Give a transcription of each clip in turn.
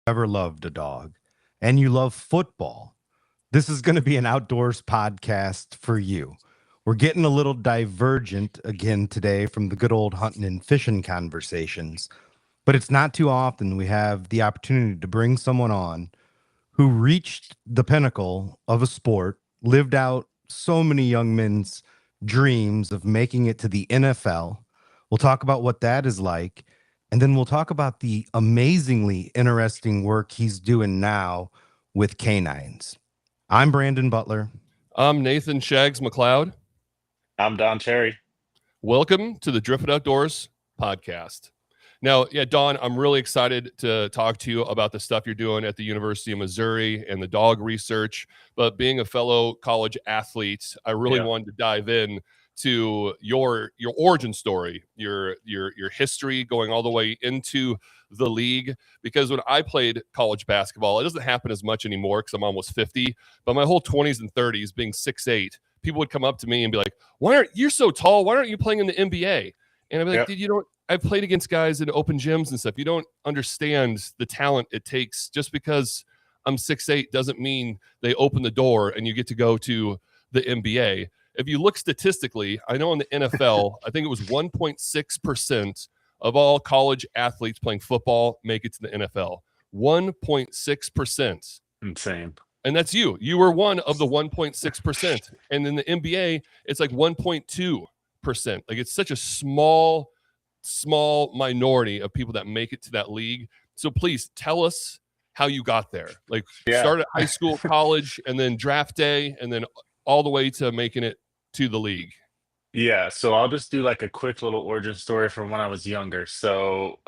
ever loved a dog and you love football, this is going to be an outdoors podcast for you. We're getting a little divergent again today from the good old hunting and fishing conversations, but it's not too often we have the opportunity to bring someone on who reached the pinnacle of a sport, lived out so many young men's dreams of making it to the NFL. We'll talk about what that is like. And then we'll talk about the amazingly interesting work he's doing now with canines. I'm Brandon Butler. I'm Nathan Shags McLeod. I'm Don Cherry. Welcome to the Drifted Outdoors podcast. Now, Don, I'm really excited to talk to you about the stuff you're doing at the University of Missouri and the dog research. But being a fellow college athlete, I really wanted to dive in to your origin story, your history going all the way into the league. Because when I played college basketball, it doesn't happen as much anymore because I'm almost 50. But my whole 20s and 30s, being 6'8", people would come up to me and be like, "You're so tall? Why aren't you playing in the NBA?" And I'd be like, "Dude, you don't." I've played against guys in open gyms and stuff. You don't understand the talent it takes. Just because I'm 6'8" doesn't mean they open the door and you get to go to the NBA. If you look statistically, I know in the NFL, I think it was 1.6% of all college athletes playing football make it to the NFL. 1.6%. Insane. And that's you. You were one of the 1.6%. And in the NBA, it's like 1.2%. Like, it's such a small minority of people that make it to that league. So please tell us how you got there. Like, start at high school, college, and then draft day, and then all the way to making it to the league. Yeah, so I'll just do like a quick little origin story from when I was younger. So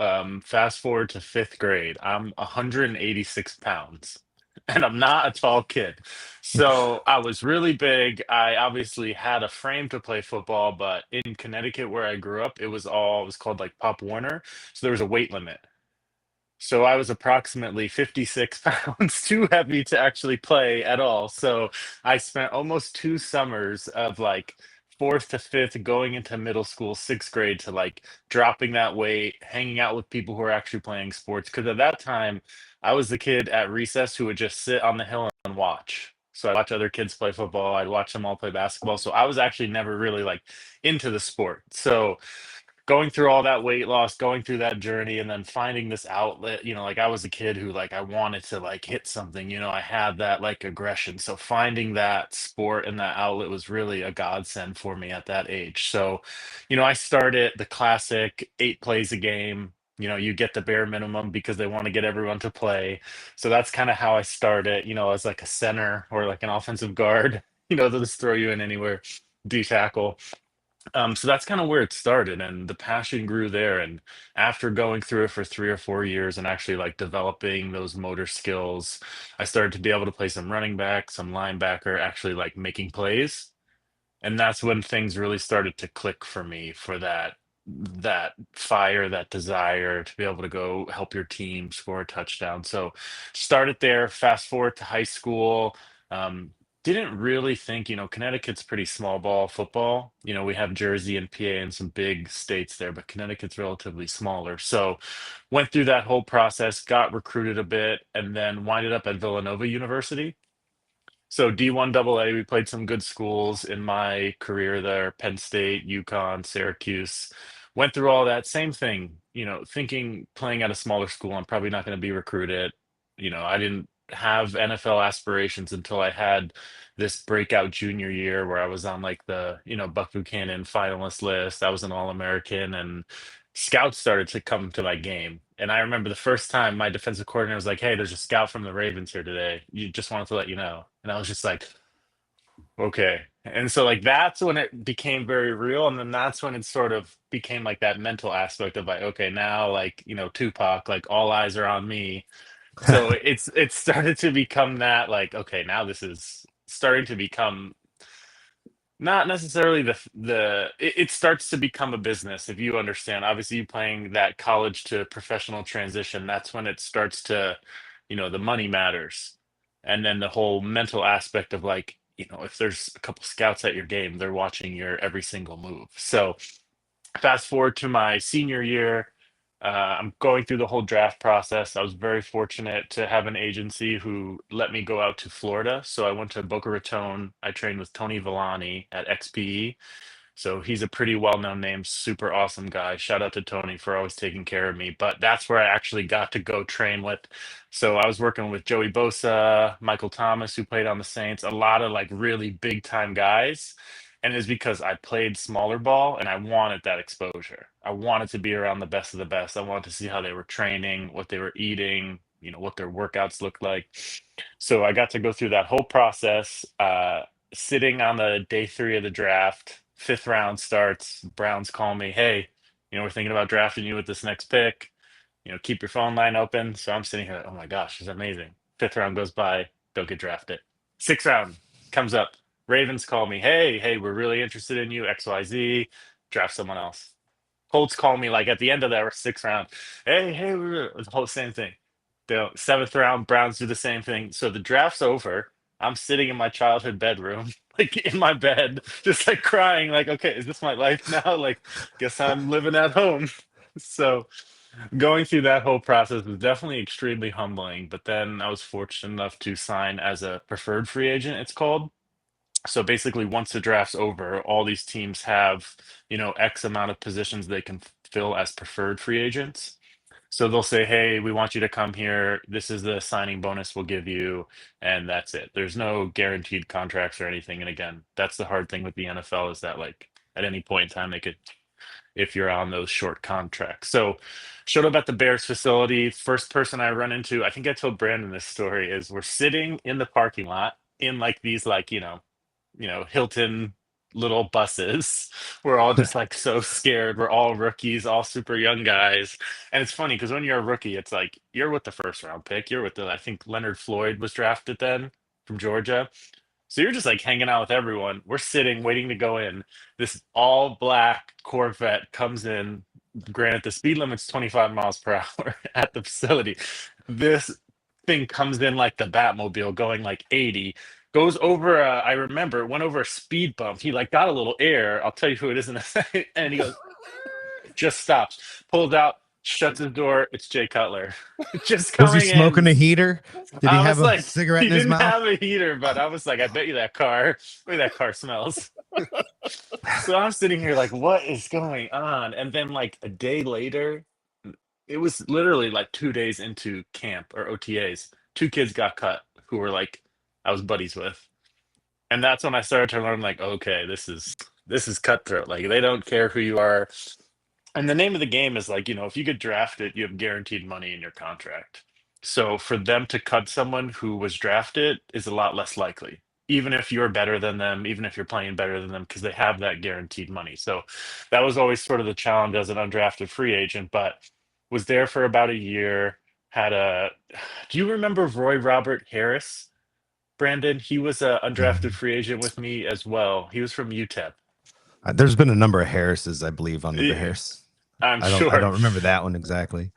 fast forward to fifth grade, I'm 186 pounds. And I'm not a tall kid. So I was really big. I obviously had a frame to play football, but in Connecticut where I grew up, it was called like Pop Warner. So there was a weight limit. So I was approximately 56 pounds too heavy to actually play at all. So I spent almost 2 summers of like fourth to fifth going into middle school, sixth grade to like dropping that weight, hanging out with people who are actually playing sports. Because at that time, I was the kid at recess who would just sit on the hill and watch. So I'd watch other kids play football. I'd watch them all play basketball. So I was actually never really like into the sport. So going through all that weight loss, going through that journey, and then finding this outlet, like I was a kid who like I wanted to like hit something, I had that like aggression. So finding that sport and that outlet was really a godsend for me at that age. So, I started the classic 8 plays a game. You get the bare minimum because they want to get everyone to play. So that's kind of how I started, as like a center or like an offensive guard, they'll just throw you in anywhere, D tackle. So that's kind of where it started, and the passion grew there. And after going through it for 3 or 4 years and actually like developing those motor skills, I started to be able to play some running back, some linebacker, actually like making plays. And that's when things really started to click for me for that fire, that desire to be able to go help your team score a touchdown. So started there, fast forward to high school. Um, didn't really think, Connecticut's pretty small ball football. We have Jersey and PA and some big states there, but Connecticut's relatively smaller. So went through that whole process, got recruited a bit, and then winded up at Villanova University. So D1 AA, we played some good schools in my career there, Penn State, UConn, Syracuse. Went through all that, same thing, thinking playing at a smaller school, I'm probably not going to be recruited. I didn't have NFL aspirations until I had this breakout junior year where I was on like the, Buck Buchanan finalist list. I was an All-American, and scouts started to come to my game. And I remember the first time my defensive coordinator was like, "Hey, there's a scout from the Ravens here today. You just wanted to let you know." And I was just like, "Okay." And so like that's when it became very real. And then that's when it sort of became like that mental aspect of like, okay, now like, Tupac, like all eyes are on me. So it started to become that like, okay, now this is starting to become not necessarily it starts to become a business, if you understand. Obviously, you playing that college to professional transition, that's when it starts to, the money matters. And then the whole mental aspect of like, if there's a couple scouts at your game, they're watching your every single move. So fast forward to my senior year, I'm going through the whole draft process. I was very fortunate to have an agency who let me go out to Florida. So I went to Boca Raton. I trained with Tony Villani at XPE. So he's a pretty well-known name, super awesome guy. Shout out to Tony for always taking care of me. But that's where I actually got to go train with. So I was working with Joey Bosa, Michael Thomas, who played on the Saints, a lot of like really big time guys. And it's because I played smaller ball and I wanted that exposure. I wanted to be around the best of the best. I wanted to see how they were training, what they were eating, what their workouts looked like. So I got to go through that whole process. Sitting on the day 3 of the draft, 5th round starts. Browns call me, hey, we're thinking about drafting you with this next pick. Keep your phone line open. So I'm sitting here, like, oh my gosh, it's amazing. 5th round goes by, don't get drafted. 6th round comes up. Ravens call me, hey, we're really interested in you, XYZ, draft someone else. Colts call me like at the end of that 6th round, hey, we're the whole same thing. The 7th round, Browns do the same thing. So the draft's over. I'm sitting in my childhood bedroom, like in my bed, just like crying, like, okay, is this my life now? Like, guess I'm living at home. So going through that whole process was definitely extremely humbling. But then I was fortunate enough to sign as a preferred free agent, it's called. So basically, once the draft's over, all these teams have, X amount of positions they can fill as preferred free agents. So they'll say, hey, we want you to come here. This is the signing bonus we'll give you. And that's it. There's no guaranteed contracts or anything. And again, that's the hard thing with the NFL is that, like, at any point in time, they could, if you're on those short contracts. So showed up at the Bears facility. First person I run into, I think I told Brandon this story, is we're sitting in the parking lot in like these, like, Hilton little buses. We're all just like so scared. We're all rookies, all super young guys. And it's funny because when you're a rookie, it's like you're with the first round pick. You're with I think Leonard Floyd was drafted then from Georgia. So you're just like hanging out with everyone. We're sitting, waiting to go in. This all black Corvette comes in. Granted, the speed limit's 25 miles per hour at the facility. This thing comes in like the Batmobile going like 80, goes over I remember went over a speed bump. He like got a little air. I'll tell you who it is in a second. And he goes, just stops, pulls out, shuts his door. It's Jay Cutler. Just Was he coming smoking in. a heater? Did he I have was a like, cigarette he in his didn't mouth? have a heater, but I was like, I bet you that car, the way that car smells. So I'm sitting here like, what is going on? And then like a day later, it was literally like 2 days into camp or OTAs. 2 kids got cut who were like I was buddies with. And that's when I started to learn, like, okay, this is cutthroat. Like they don't care who you are. And the name of the game is like, if you get drafted, you have guaranteed money in your contract. So for them to cut someone who was drafted is a lot less likely, even if you're better than them, even if you're playing better than them, because they have that guaranteed money. So that was always sort of the challenge as an undrafted free agent, but was there for about a year. Do you remember Roy Robert Harris, Brandon? He was a undrafted free agent with me as well. He was from UTEP. There's been a number of Harrises, I believe, on the Eh, Bears. I'm I don't sure. remember that one exactly.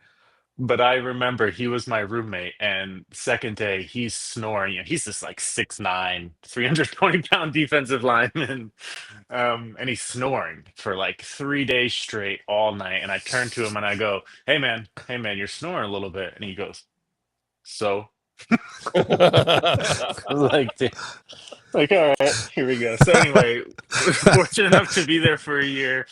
But I remember he was my roommate, and second day he's snoring. He's just like 6'9", 320-pound defensive lineman, and he's snoring for like 3 days straight all night. And I turn to him and I go, hey man, you're snoring a little bit." And he goes, "So?" like, all right, here we go. So anyway, was fortunate enough to be there for a year.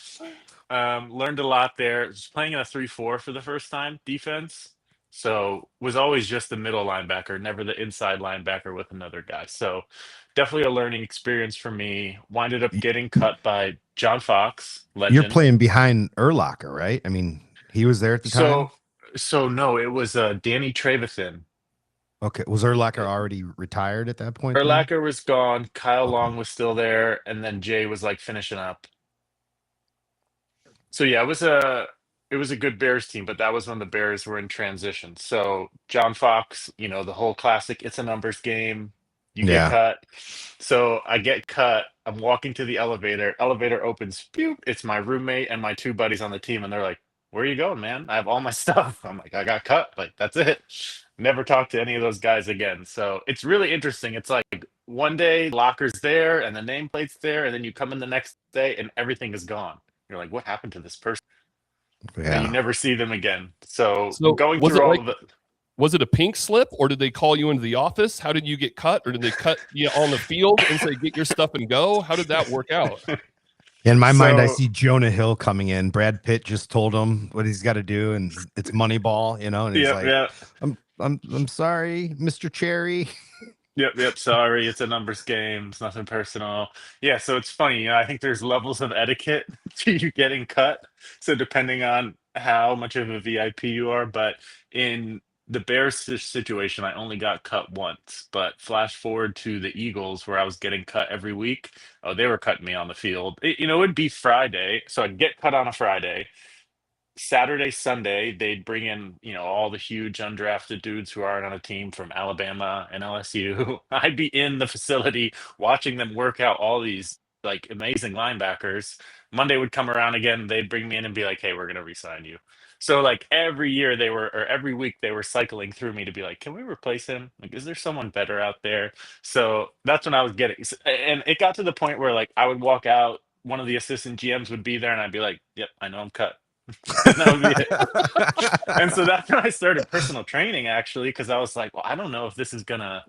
Learned a lot there. Was playing in a 3-4 for the first time, defense. So was always just the middle linebacker, never the inside linebacker with another guy. So definitely a learning experience for me. Winded up getting cut by John Fox, You're legend. playing behind Urlacher, right? I mean, he was there at the time. So no, it was Danny Trevathan. Okay, was Urlacher Uh, already retired at that point? Then Urlacher was gone. Kyle okay, Long was still there, and then Jay was like finishing up. So yeah, it was a good Bears team, but that was when the Bears were in transition. So John Fox, the whole classic, it's a numbers game. You get yeah. cut. So I get cut. I'm walking to the elevator. Elevator opens. Pew, it's my roommate and my 2 buddies on the team, and they're like, "Where are you going, man? I have all my stuff." I'm like, "I got cut. Like that's it." Never talked to any of those guys again. So it's really interesting. It's like one day locker's there and the nameplate's there, and then you come in the next day and everything is gone. You're like, what happened to this person? and you Yeah. never see them again. So So going was through it all like, of the was it a pink slip, or did they call you into the office? How did you get cut, or did they cut you on the field and say, get your stuff and go? How did that work out? In my mind, I so see Jonah Hill coming in. Brad Pitt just told him what he's got to do, and it's Moneyball, and he's yeah, like, yeah. I'm sorry, Mr. Cherry. Yep. Sorry, it's a numbers game. It's nothing personal. Yeah, so it's funny. I think there's levels of etiquette to you getting cut. So depending on how much of a VIP you are, but in the Bears situation, I only got cut once. But flash forward to the Eagles, where I was getting cut every week. Oh, they were cutting me on the field. It'd be Friday, so I'd get cut on a Friday. Saturday, Sunday, they'd bring in, all the huge undrafted dudes who aren't on a team from Alabama and LSU. I'd be in the facility watching them work out all these like amazing linebackers. Monday would come around again, they'd bring me in and be like, "Hey, we're gonna re-sign you." So like every year or every week they were cycling through me to be like, "Can we replace him? Like, is there someone better out there?" So that's when I was getting, and it got to the point where like I would walk out, one of the assistant GMs would be there, and I'd be like, "Yep, I know I'm cut." And that would be it. And so that's when I started personal training, actually, because I was like, well, I don't know if this is gonna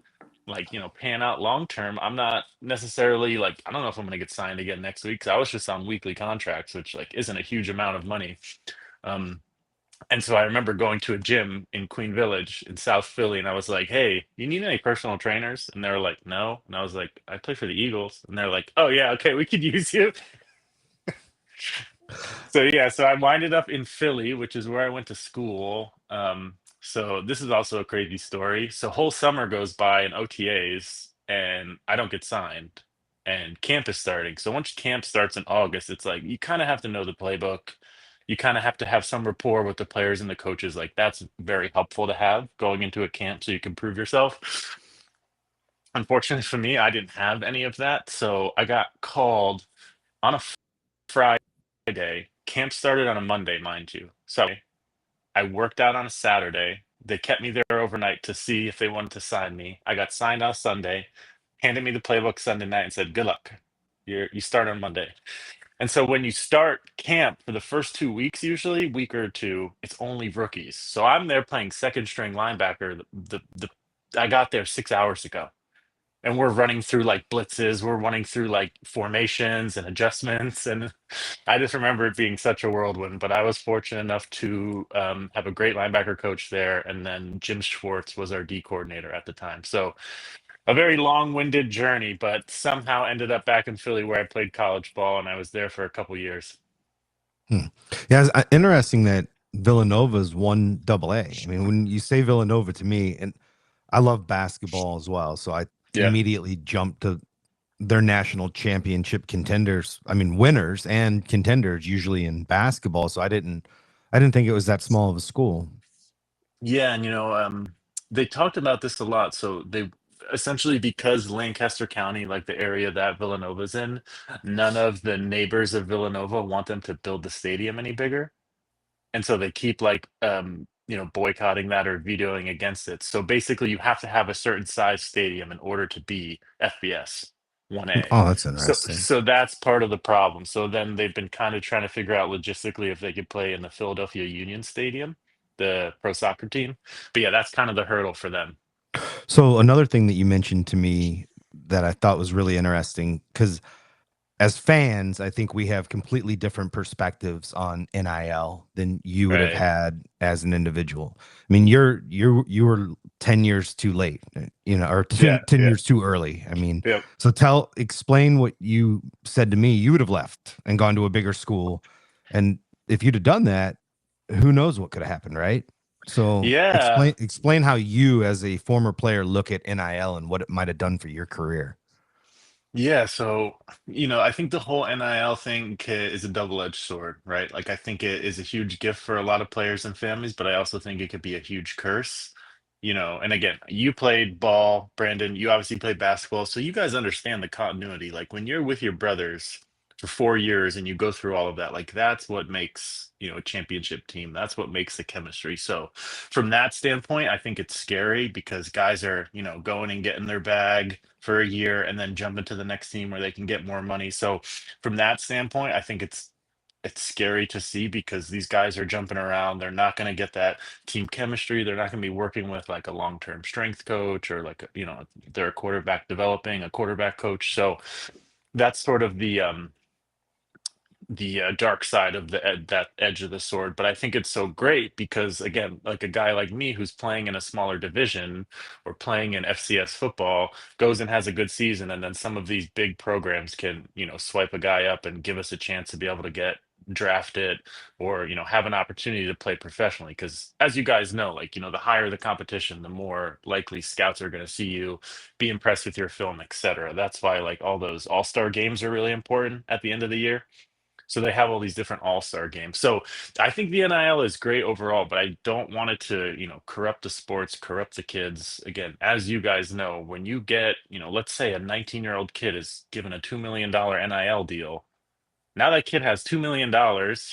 like, pan out long term. I'm not necessarily like, I don't know if I'm gonna get signed again next week, because I was just on weekly contracts, which like isn't a huge amount of money. Um, and so I remember going to a gym in Queen Village in South Philly, and I was like, "Hey, you need any personal trainers?" And they were like, "No." And I was like, "I play for the Eagles." And they're like, "Oh yeah, okay, we could use you." So yeah, so I winded up in Philly, which is where I went to school. So this is also a crazy story. So whole summer goes by in OTAs, and I don't get signed, and camp is starting. So once camp starts in August, it's like you kind of have to know the playbook. You kind of have to have some rapport with the players and the coaches. Like that's very helpful to have going into a camp so you can prove yourself. Unfortunately for me, I didn't have any of that, so I got called on a Friday. Camp started on a Monday, mind you. So I worked out on a Saturday. They kept me there overnight to see if they wanted to sign me. I got signed on Sunday, handed me the playbook Sunday night, and said, "Good luck. You start on Monday." And so when you start camp for the first 2 weeks, usually week or two, it's only rookies. So I'm there playing second string linebacker. I got there 6 hours ago, and we're running through like blitzes, we're running through like formations and adjustments, and I just remember it being such a whirlwind. But I was fortunate enough to have a great linebacker coach there, and then Jim Schwartz was our D coordinator at the time. So a very long-winded journey, but somehow ended up back in Philly where I played college ball, and I was there for a couple years. Hmm. Yeah, it's interesting that Villanova's one double A. I mean, when you say Villanova to me, and I love basketball as well, so I Yeah. immediately jumped to their national championship contenders. I mean, winners and contenders usually in basketball. So I didn't think it was that small of a school. Yeah, and they talked about this a lot. So they essentially, because Lancaster County, like the area that Villanova's in, none of the neighbors of Villanova want them to build the stadium any bigger. And so they keep like boycotting that or vetoing against it. So basically you have to have a certain size stadium in order to be FBS 1A. Oh, that's So interesting. so that's part of the problem. So then they've been kind of trying to figure out logistically if they could play in the Philadelphia Union Stadium, the pro soccer team. But yeah, that's kind of the hurdle for them. So another thing that you mentioned to me that I thought was really interesting, because as fans, I think we have completely different perspectives on NIL than you would have Right. had as an individual. I mean, you were 10 years too late, or Yeah, 10 yeah. years too early. I mean, Yep. so explain what you said to me. You would have left and gone to a bigger school. And if you'd have done that, who knows what could have happened, right? So Yeah. explain how you as a former player look at NIL and what it might have done for your career. Yeah, so I think the whole NIL thing is a double-edged sword, right? Like I think it is a huge gift for a lot of players and families, but I also think it could be a huge curse. And again, you played ball, Brandon, you obviously played basketball, so you guys understand the continuity. Like when you're with your brothers for 4 years and you go through all of that, like that's what makes, a championship team. That's what makes the chemistry. So from that standpoint, I think it's scary because guys are, going and getting their bag for a year and then jumping to the next team where they can get more money. So from that standpoint, I think it's it's scary to see because these guys are jumping around. They're not going to get that team chemistry. They're not going to be working with like a long-term strength coach or like, they're a quarterback developing a quarterback coach. So that's sort of the dark side of that edge of the sword. But I think it's so great because, again, like a guy like me who's playing in a smaller division or playing in FCS football goes and has a good season, and then some of these big programs can, swipe a guy up and give us a chance to be able to get drafted or have an opportunity to play professionally, because as you guys know, like, the higher the competition, the more likely scouts are going to see you, be impressed with your film, etc. That's why like all those all-star games are really important at the end of the year. So they have all these different all-star games. So I think the NIL is great overall, but I don't want it to, corrupt the sports, corrupt the kids. Again, as you guys know, when you get, let's say a 19-year-old kid is given a $2 million NIL deal. Now that kid has $2 million.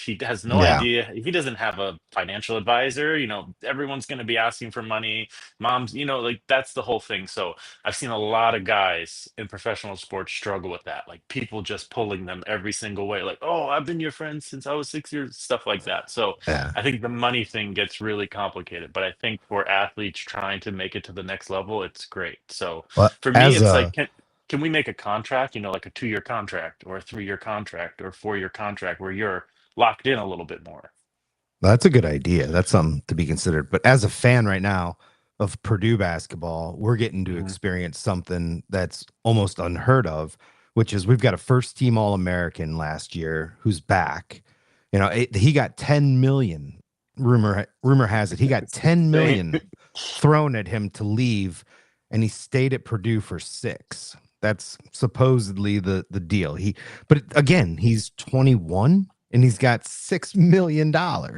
He has no Yeah. idea. He doesn't have a financial advisor. Everyone's going to be asking for money. Moms, like that's the whole thing. So I've seen a lot of guys in professional sports struggle with that. Like people just pulling them every single way. Like, oh, I've been your friend since I was 6 years, stuff like that. So Yeah. I think the money thing gets really complicated. But I think for athletes trying to make it to the next level, it's great. So Well, for me, as it's a like, can we make a contract, like a 2-year contract or a 3-year contract or a 4-year contract where you're locked in a little bit more? That's a good idea. That's something to be considered. But as a fan right now of Purdue basketball, we're getting to Mhm. experience something that's almost unheard of, which is we've got a first team All-American last year who's back. He got 10 million. Rumor has it he got It's 10 insane. million thrown at him to leave, and he stayed at Purdue for 6. That's supposedly the deal. But again, he's 21 and he's got $6 million. I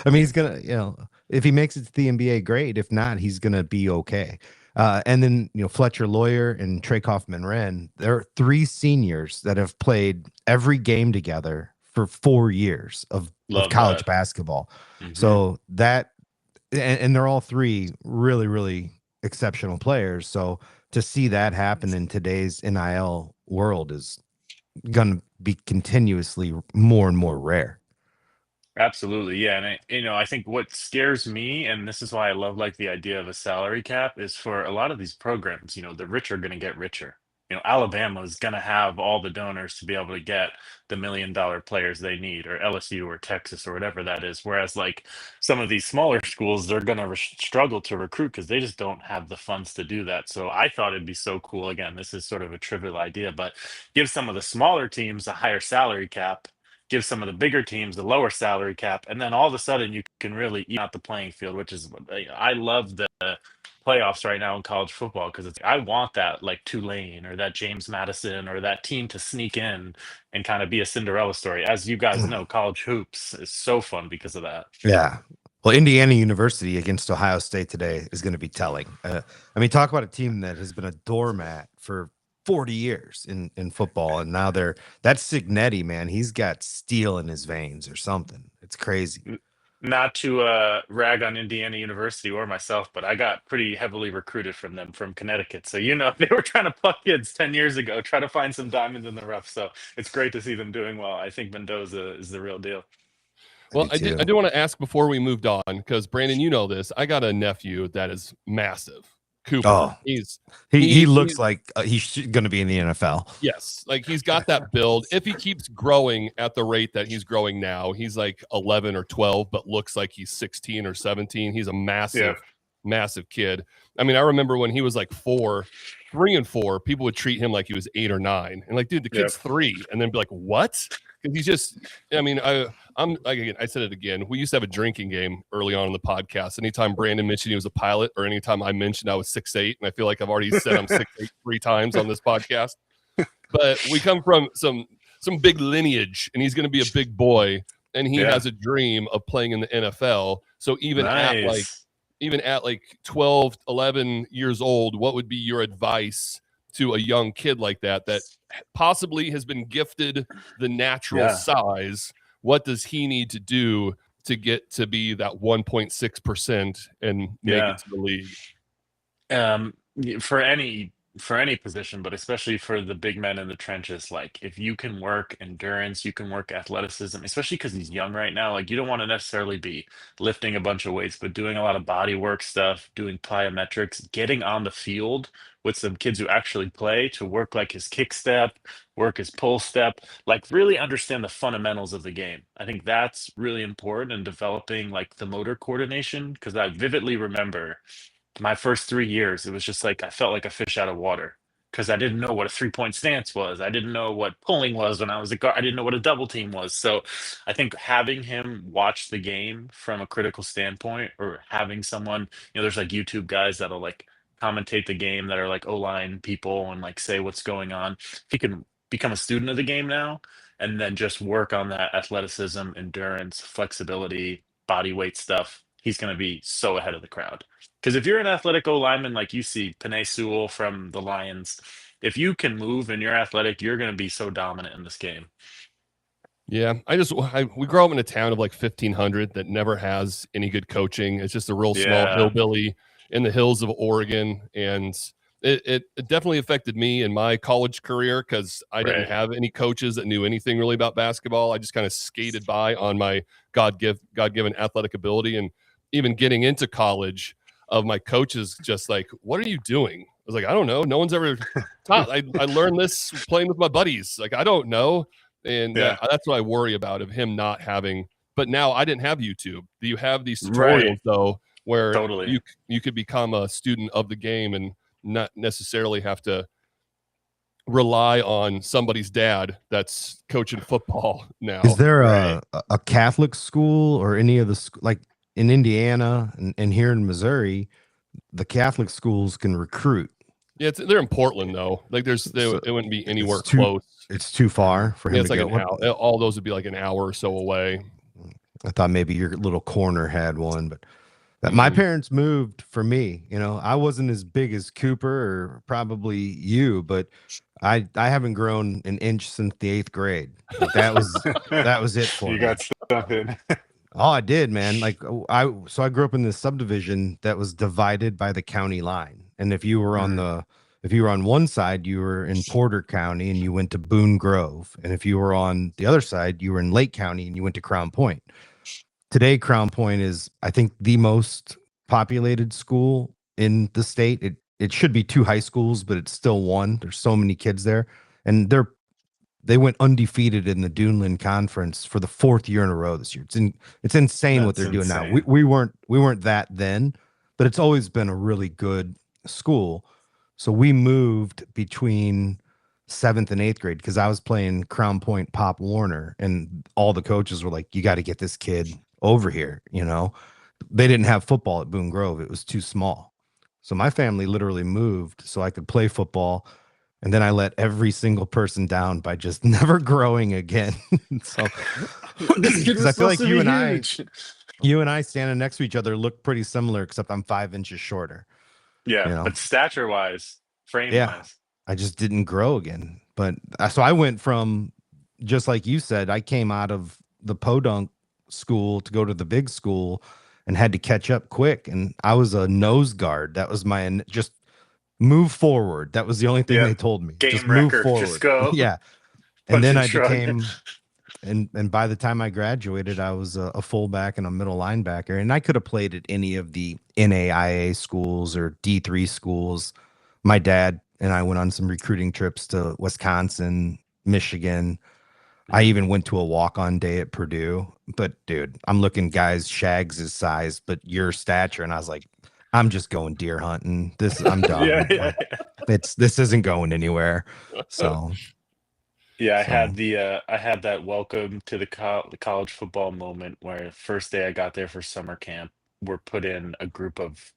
mean, he's gonna, if he makes it to the NBA, great. If not, he's gonna be okay. And then Fletcher Lawyer and Trey Kaufman-Renn, there are 3 seniors that have played every game together for 4 years of Love college that. basketball. Hmm. So that, and they're all 3 really, really exceptional players. So to see that happen in today's NIL world is going to be continuously more and more rare. Absolutely. Yeah. And I think what scares me, and this is why I love like the idea of a salary cap, is for a lot of these programs, the rich are going to get richer. Alabama is going to have all the donors to be able to get the $1 million players they need, or LSU or Texas or whatever that is. Whereas like some of these smaller schools, they're going to struggle to recruit because they just don't have the funds to do that. So I thought it'd be so cool. Again, this is sort of a trivial idea, but give some of the smaller teams a higher salary cap, give some of the bigger teams the lower salary cap, and then all of a sudden you can really even out the playing field, which is, I love the playoffs right now in college football because I want that like Tulane or that James Madison or that team to sneak in and kind of be a Cinderella story. As you guys know, college hoops is so fun because of that. Yeah. Well, Indiana University against Ohio State today is going to be telling. I mean, talk about a team that has been a doormat for 40 years in football, and now that's Signetti, man. He's got steel in his veins or something. It's crazy. Not to rag on Indiana University or myself, but I got pretty heavily recruited from them from Connecticut. So, they were trying to pluck kids 10 years ago, try to find some diamonds in the rough. So it's great to see them doing well. I think Mendoza is the real deal. Well, I do want to ask before we moved on, because Brandon, you know this. I got a nephew that is massive. Cooper. Oh, he looks like he's going to be in the NFL. Yes, like he's got that build. If he keeps growing at the rate that he's growing now, he's like 11 or 12, but looks like he's 16 or 17. He's a massive kid. I mean, I remember when he was like 3 and 4, people would treat him like he was 8 or 9, and like, dude, the kid's 3, and then be like, what? Because he's just, I mean, I'm like, again, I said it again. We used to have a drinking game early on in the podcast. Anytime Brandon mentioned he was a pilot, or anytime I mentioned I was 6'8", and I feel like I've already said I'm 6'8" 3 times on this podcast. But we come from some big lineage, and he's going to be a big boy, and he has a dream of playing in the NFL. So even at like 12, 11 years old, what would be your advice to a young kid like that possibly has been gifted the natural size? What does he need to do to get to be that 1.6% and make it to the league? For any for any position, but especially for the big men in the trenches. Like, if you can work endurance, you can work athleticism, especially because he's young right now. Like, you don't want to necessarily be lifting a bunch of weights, but doing a lot of body work stuff, doing plyometrics, getting on the field with some kids who actually play to work like his kick step, work his pull step, like really understand the fundamentals of the game. I think that's really important in developing like the motor coordination, because I vividly remember my first 3 years, it was just like I felt like a fish out of water because I didn't know what a 3 point stance was. I didn't know what pulling was when I was a guard. I didn't know what a double team was. So I think having him watch the game from a critical standpoint, or having someone, there's like YouTube guys that'll like commentate the game that are like O-line people and like say what's going on. If he can become a student of the game now and then just work on that athleticism, endurance, flexibility, body weight stuff, he's going to be so ahead of the crowd. Because if you're an athletic O lineman, like you see Panay Sewell from the Lions, if you can move and you're athletic, you're going to be so dominant in this game. Yeah, we grow up in a town of like 1,500 that never has any good coaching. It's just a real small hillbilly in the hills of Oregon, and it definitely affected me in my college career because I didn't have any coaches that knew anything really about basketball. I just kind of skated by on my God-given athletic ability, and even getting into college, of my coaches just like, "What are you doing?" I was like, "I don't know. No one's ever taught. I learned this playing with my buddies. Like, I don't know." And that's what I worry about, of him not having. But now I didn't have YouTube. You have these tutorials though, where you could become a student of the game and not necessarily have to rely on somebody's dad that's coaching football now. Is there a Catholic school or any of the like in Indiana and here in Missouri, the Catholic schools can recruit? Yeah, they're in Portland though. Like it wouldn't be anywhere close. It's too far for him to like go. All those would be like an hour or so away. I thought maybe your little corner had one, but my parents moved for me. I wasn't as big as Cooper or probably you, but I haven't grown an inch since the 8th grade. Like, that was it for me. You got stuff in. Oh, I did, man. Like I grew up in this subdivision that was divided by the county line. And if you were on one side, you were in Porter County and you went to Boone Grove. And if you were on the other side, you were in Lake County and you went to Crown Point. Today, Crown Point is, I think, the most populated school in the state. It should be 2 high schools, but it's still one. There's so many kids there. And they went undefeated in the Duneland Conference for the 4th year in a row this year. It's insane what they're doing now. We weren't that then, but it's always been a really good school. So we moved between 7th and 8th grade because I was playing Crown Point Pop Warner, and all the coaches were like, "You got to get this kid over here." They didn't have football at Boone Grove; it was too small. So my family literally moved so I could play football. And then I let every single person down by just never growing again. So, because I feel like you and I standing next to each other look pretty similar, except I'm 5 inches shorter. Yeah, but stature-wise, frame-wise, I just didn't grow again. But so I went from, just like you said, I came out of the podunk school to go to the big school and had to catch up quick. And I was a nose guard. That was my just. Move forward. That was the only thing they told me. Game just record, move forward. Just go. Yeah. And then I became, and by the time I graduated, I was a fullback and a middle linebacker. And I could have played at any of the NAIA schools or D3 schools. My dad and I went on some recruiting trips to Wisconsin, Michigan. I even went to a walk-on day at Purdue. But dude, I'm looking guys Shags' size, but your stature. And I was like, I'm just going deer hunting. I'm done. This isn't going anywhere. So I had that welcome to the college football moment where first day I got there for summer camp, we're put in a group of,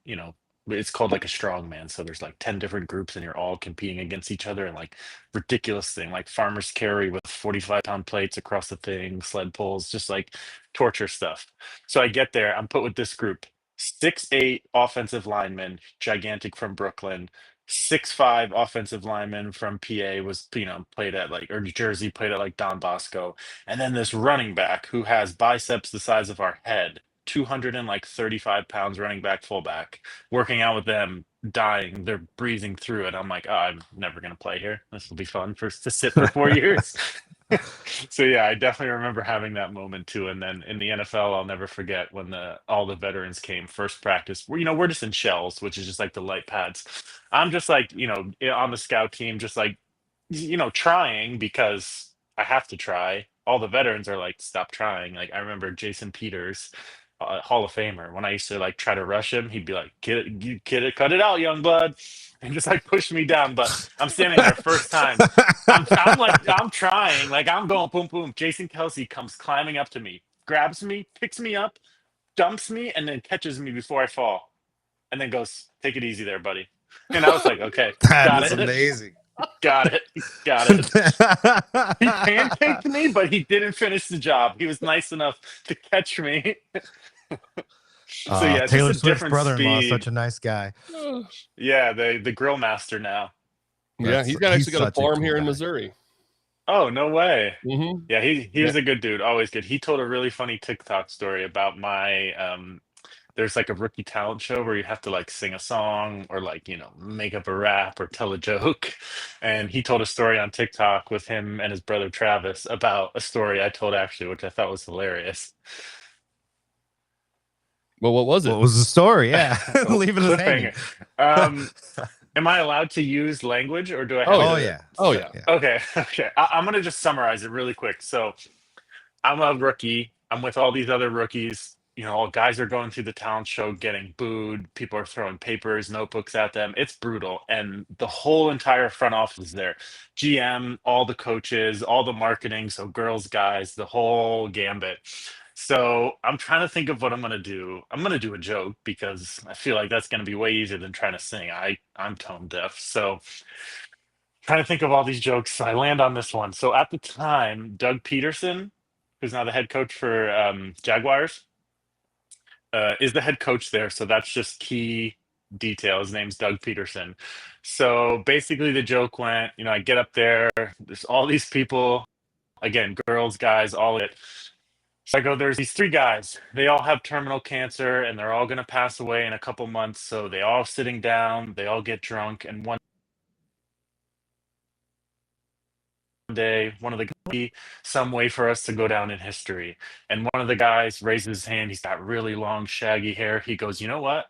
it's called like a strongman. So there's like 10 different groups and you're all competing against each other, and like ridiculous thing, like farmers carry with 45-pound plates across the thing, sled pulls, just like torture stuff. So I get there, I'm put with this group, 6'8" offensive linemen, gigantic, from Brooklyn. 6'5" offensive lineman from PA was, played at like, or New Jersey, played at like Don Bosco. And then this running back who has biceps the size of our head, 235 pounds, running back, fullback, working out with them dying. They're breathing through it. I'm like, oh, I'm never going to play here. This will be fun to sit for 4 years. So yeah, I definitely remember having that moment too. And then in the NFL, I'll never forget when all the veterans came first practice. We're just in shells, which is just like the light pads. I'm just like, on the scout team, just like, trying because I have to try. All the veterans are like, stop trying. Like I remember Jason Peters, Hall of Famer. When I used to like try to rush him, he'd be like, "Kid it, cut it out, young blood," and just like push me down. But I'm standing there first time. I'm trying, like I'm going boom boom. Jason Kelsey comes climbing up to me, grabs me, picks me up, dumps me, and then catches me before I fall, and then goes, "Take it easy there, buddy." And I was like, "Okay, That got is it, amazing. got it, got it." He pancaked me, but he didn't finish the job. He was nice enough to catch me. So yeah, it's just Taylor a Swift's different brother-in-law is speed. such a nice guy. Yeah, the grill master now. Yeah, he's actually got a such a farm cool here in guy. Missouri. Oh, no way. Mm-hmm. Yeah, he Yeah. was a good dude, always good. He told a really funny TikTok story about my there's like a rookie talent show where you have to like sing a song or like, make up a rap or tell a joke. And he told a story on TikTok with him and his brother Travis about a story I told actually, which I thought was hilarious. Well, what was it? What was the story? Yeah, Oh, leaving us hanging. cliffhanger. Am I allowed to use language or do I have Oh, Oh to? yeah. Oh yeah. Okay, okay. I'm gonna just summarize it really quick. So I'm a rookie. I'm with all these other rookies. All guys are going through the talent show getting booed. People are throwing papers, notebooks at them. It's brutal. And the whole entire front office is there. GM, all the coaches, all the marketing. So girls, guys, the whole gambit. So I'm trying to think of what I'm going to do. I'm going to do a joke because I feel like that's going to be way easier than trying to sing. I'm tone deaf. So trying to think of all these jokes. I land on this one. So at the time, Doug Peterson, who's now the head coach for Jaguars, is the head coach there. So that's just key detail. His name's Doug Peterson. So basically, the joke went, I get up there, there's all these people, again, girls, guys, all it. So I go, there's these three guys. They all have terminal cancer and they're all going to pass away in a couple months. So they all sitting down, they all get drunk. And one day, one of the be some way for us to go down in history. And one of the guys raises his hand. He's got really long, shaggy hair. He goes, "You know what?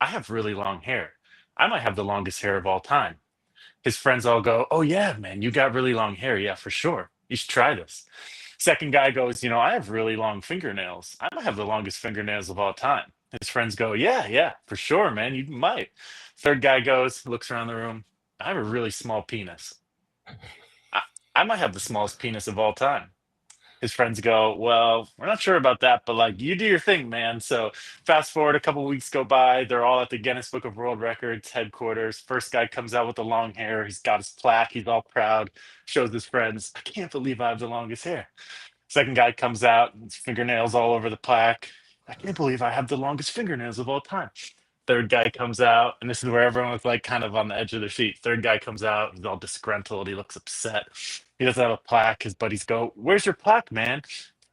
I have really long hair. I might have the longest hair of all time." His friends all go, "Oh, yeah, man, you got really long hair. Yeah, for sure. You should try this." Second guy goes, "I have really long fingernails. I might have the longest fingernails of all time." His friends go, "Yeah, yeah, for sure, man. You might." Third guy goes, looks around the room. "I have a really small penis. I, I might have the smallest penis of all time." His friends go, "Well, we're not sure about that, but like you do your thing, man." So fast forward a couple weeks go by. They're all at the Guinness Book of World Records headquarters. First guy comes out with the long hair. He's got his plaque. He's all proud. Shows his friends, "I can't believe I have the longest hair." Second guy comes out, his fingernails all over the plaque. "I can't believe I have the longest fingernails of all time." Third guy comes out, and this is where everyone was like kind of on the edge of their seat. Third guy comes out, he's all disgruntled. He looks upset. He doesn't have a plaque. His buddies go, "Where's your plaque, man?"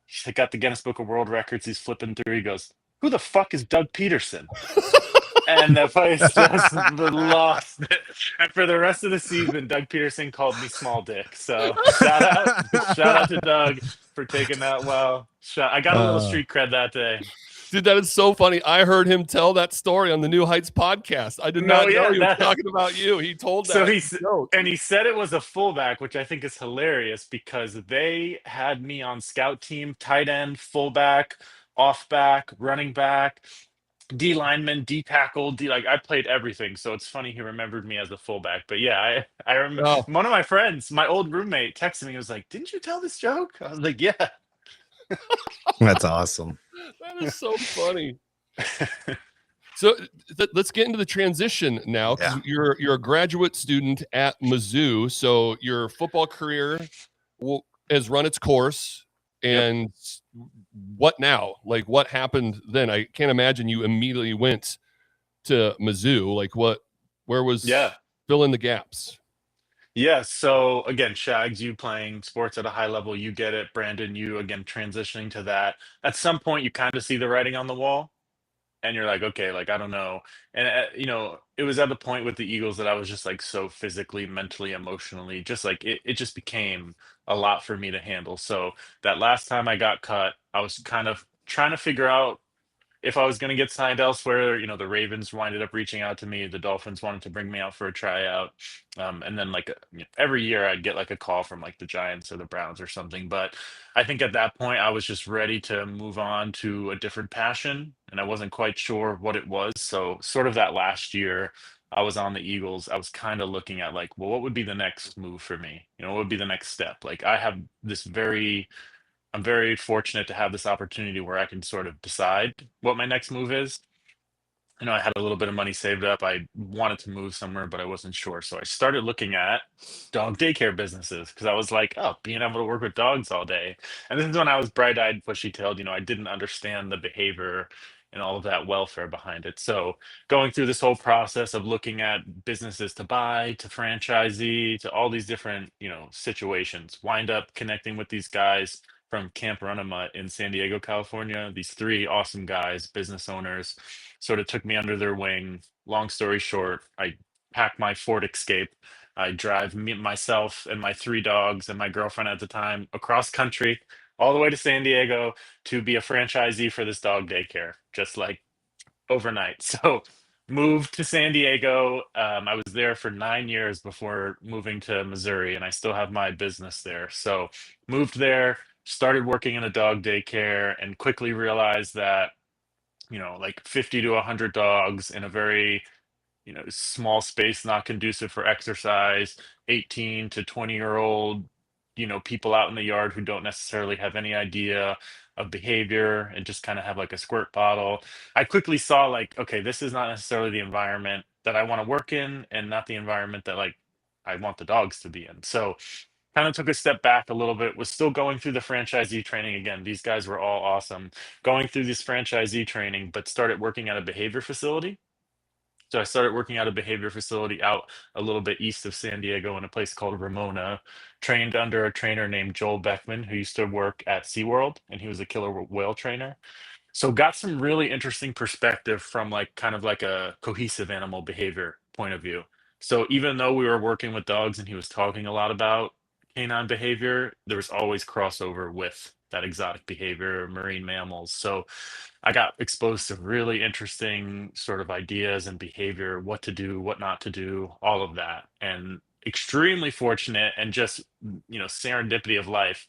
He's got the Guinness Book of World Records. He's flipping through. He goes, "Who the fuck is Doug Peterson?" And the place just lost it. And for the rest of the season, Doug Peterson called me small dick. So shout out to Doug for taking that well. I got a little street cred that day. Dude, that is so funny. I heard him tell that story on the New Heights podcast. I did not know he was talking about you. He told that. He said it was a fullback, which I think is hilarious because they had me on scout team, tight end, fullback, off back, running back, D lineman, D tackle, D like I played everything. So it's funny he remembered me as a fullback. But yeah, I remember one of my friends, my old roommate, texted me. He was like, "Didn't you tell this joke?" I was like, "Yeah." That's awesome. That is so funny. So let's get into the transition now. Yeah. You're a graduate student at Mizzou, so your football career has run its course. And what now? Like, what happened then? I can't imagine you immediately went to Mizzou. Like, where was? Fill in the gaps. Yeah. So again, Shags, you playing sports at a high level, you get it. Brandon, you again transitioning to that. At some point, you kind of see the writing on the wall. and you're like, okay, like I don't know. And you know, it was at the point with the Eagles that I was just like so physically, mentally, emotionally, just like it just became a lot for me to handle. So that last time I got cut, I was kind of trying to figure out if I was going to get signed elsewhere. You know, the Ravens winded up reaching out to me. The Dolphins wanted to bring me out for a tryout. And then like you know, every year I'd get like a call from like the Giants or the Browns or something. But I think at that point I was just ready to move on to a different passion, and I wasn't quite sure what it was. So sort of that last year I was on the Eagles, I was kind of looking at like, well, what would be the next move for me? You know, what would be the next step? Like I have this very I'm very fortunate to have this opportunity where I can sort of decide what my next move is. You know, I had a little bit of money saved up. I wanted to move somewhere, but I wasn't sure. So I started looking at dog daycare businesses because I was like, oh, being able to work with dogs all day. And this is when I was bright-eyed, bushy-tailed. You know, I didn't understand the behavior and all of that welfare behind it. So going through this whole process of looking at businesses to buy, to franchisee, to all these different, you know, situations, wind up connecting with these guys from Camp Runamut in San Diego, California. These three awesome guys, business owners, sort of took me under their wing. Long story short, I pack my Ford Escape. I drive myself and my three dogs and my girlfriend at the time across country, all the way to San Diego to be a franchisee for this dog daycare, just like overnight. So moved to San Diego. I was there for 9 years before moving to Missouri, and I still have my business there. So moved there, started working in a dog daycare, and quickly realized that, you know, like 50 to 100 dogs in a very, you know, small space, not conducive for exercise, 18 to 20-year-old, you know, people out in the yard who don't necessarily have any idea of behavior and just kind of have like a squirt bottle. I quickly saw like, okay, this is not necessarily the environment that I want to work in, and not the environment that like I want the dogs to be in. So kind of took a step back a little bit, was still going through the franchisee training. Again, these guys were all awesome, going through this franchisee training, but started working at a behavior facility. So I started working at a behavior facility out a little bit east of San Diego in a place called Ramona, trained under a trainer named Joel Beckman, who used to work at SeaWorld, and he was a killer whale trainer. So got some really interesting perspective from like kind of like a cohesive animal behavior point of view. So even though we were working with dogs and he was talking a lot about canine behavior, there was always crossover with that exotic behavior, marine mammals. So I got exposed to really interesting sort of ideas and behavior, what to do, what not to do, all of that. And extremely fortunate and just, you know, serendipity of life.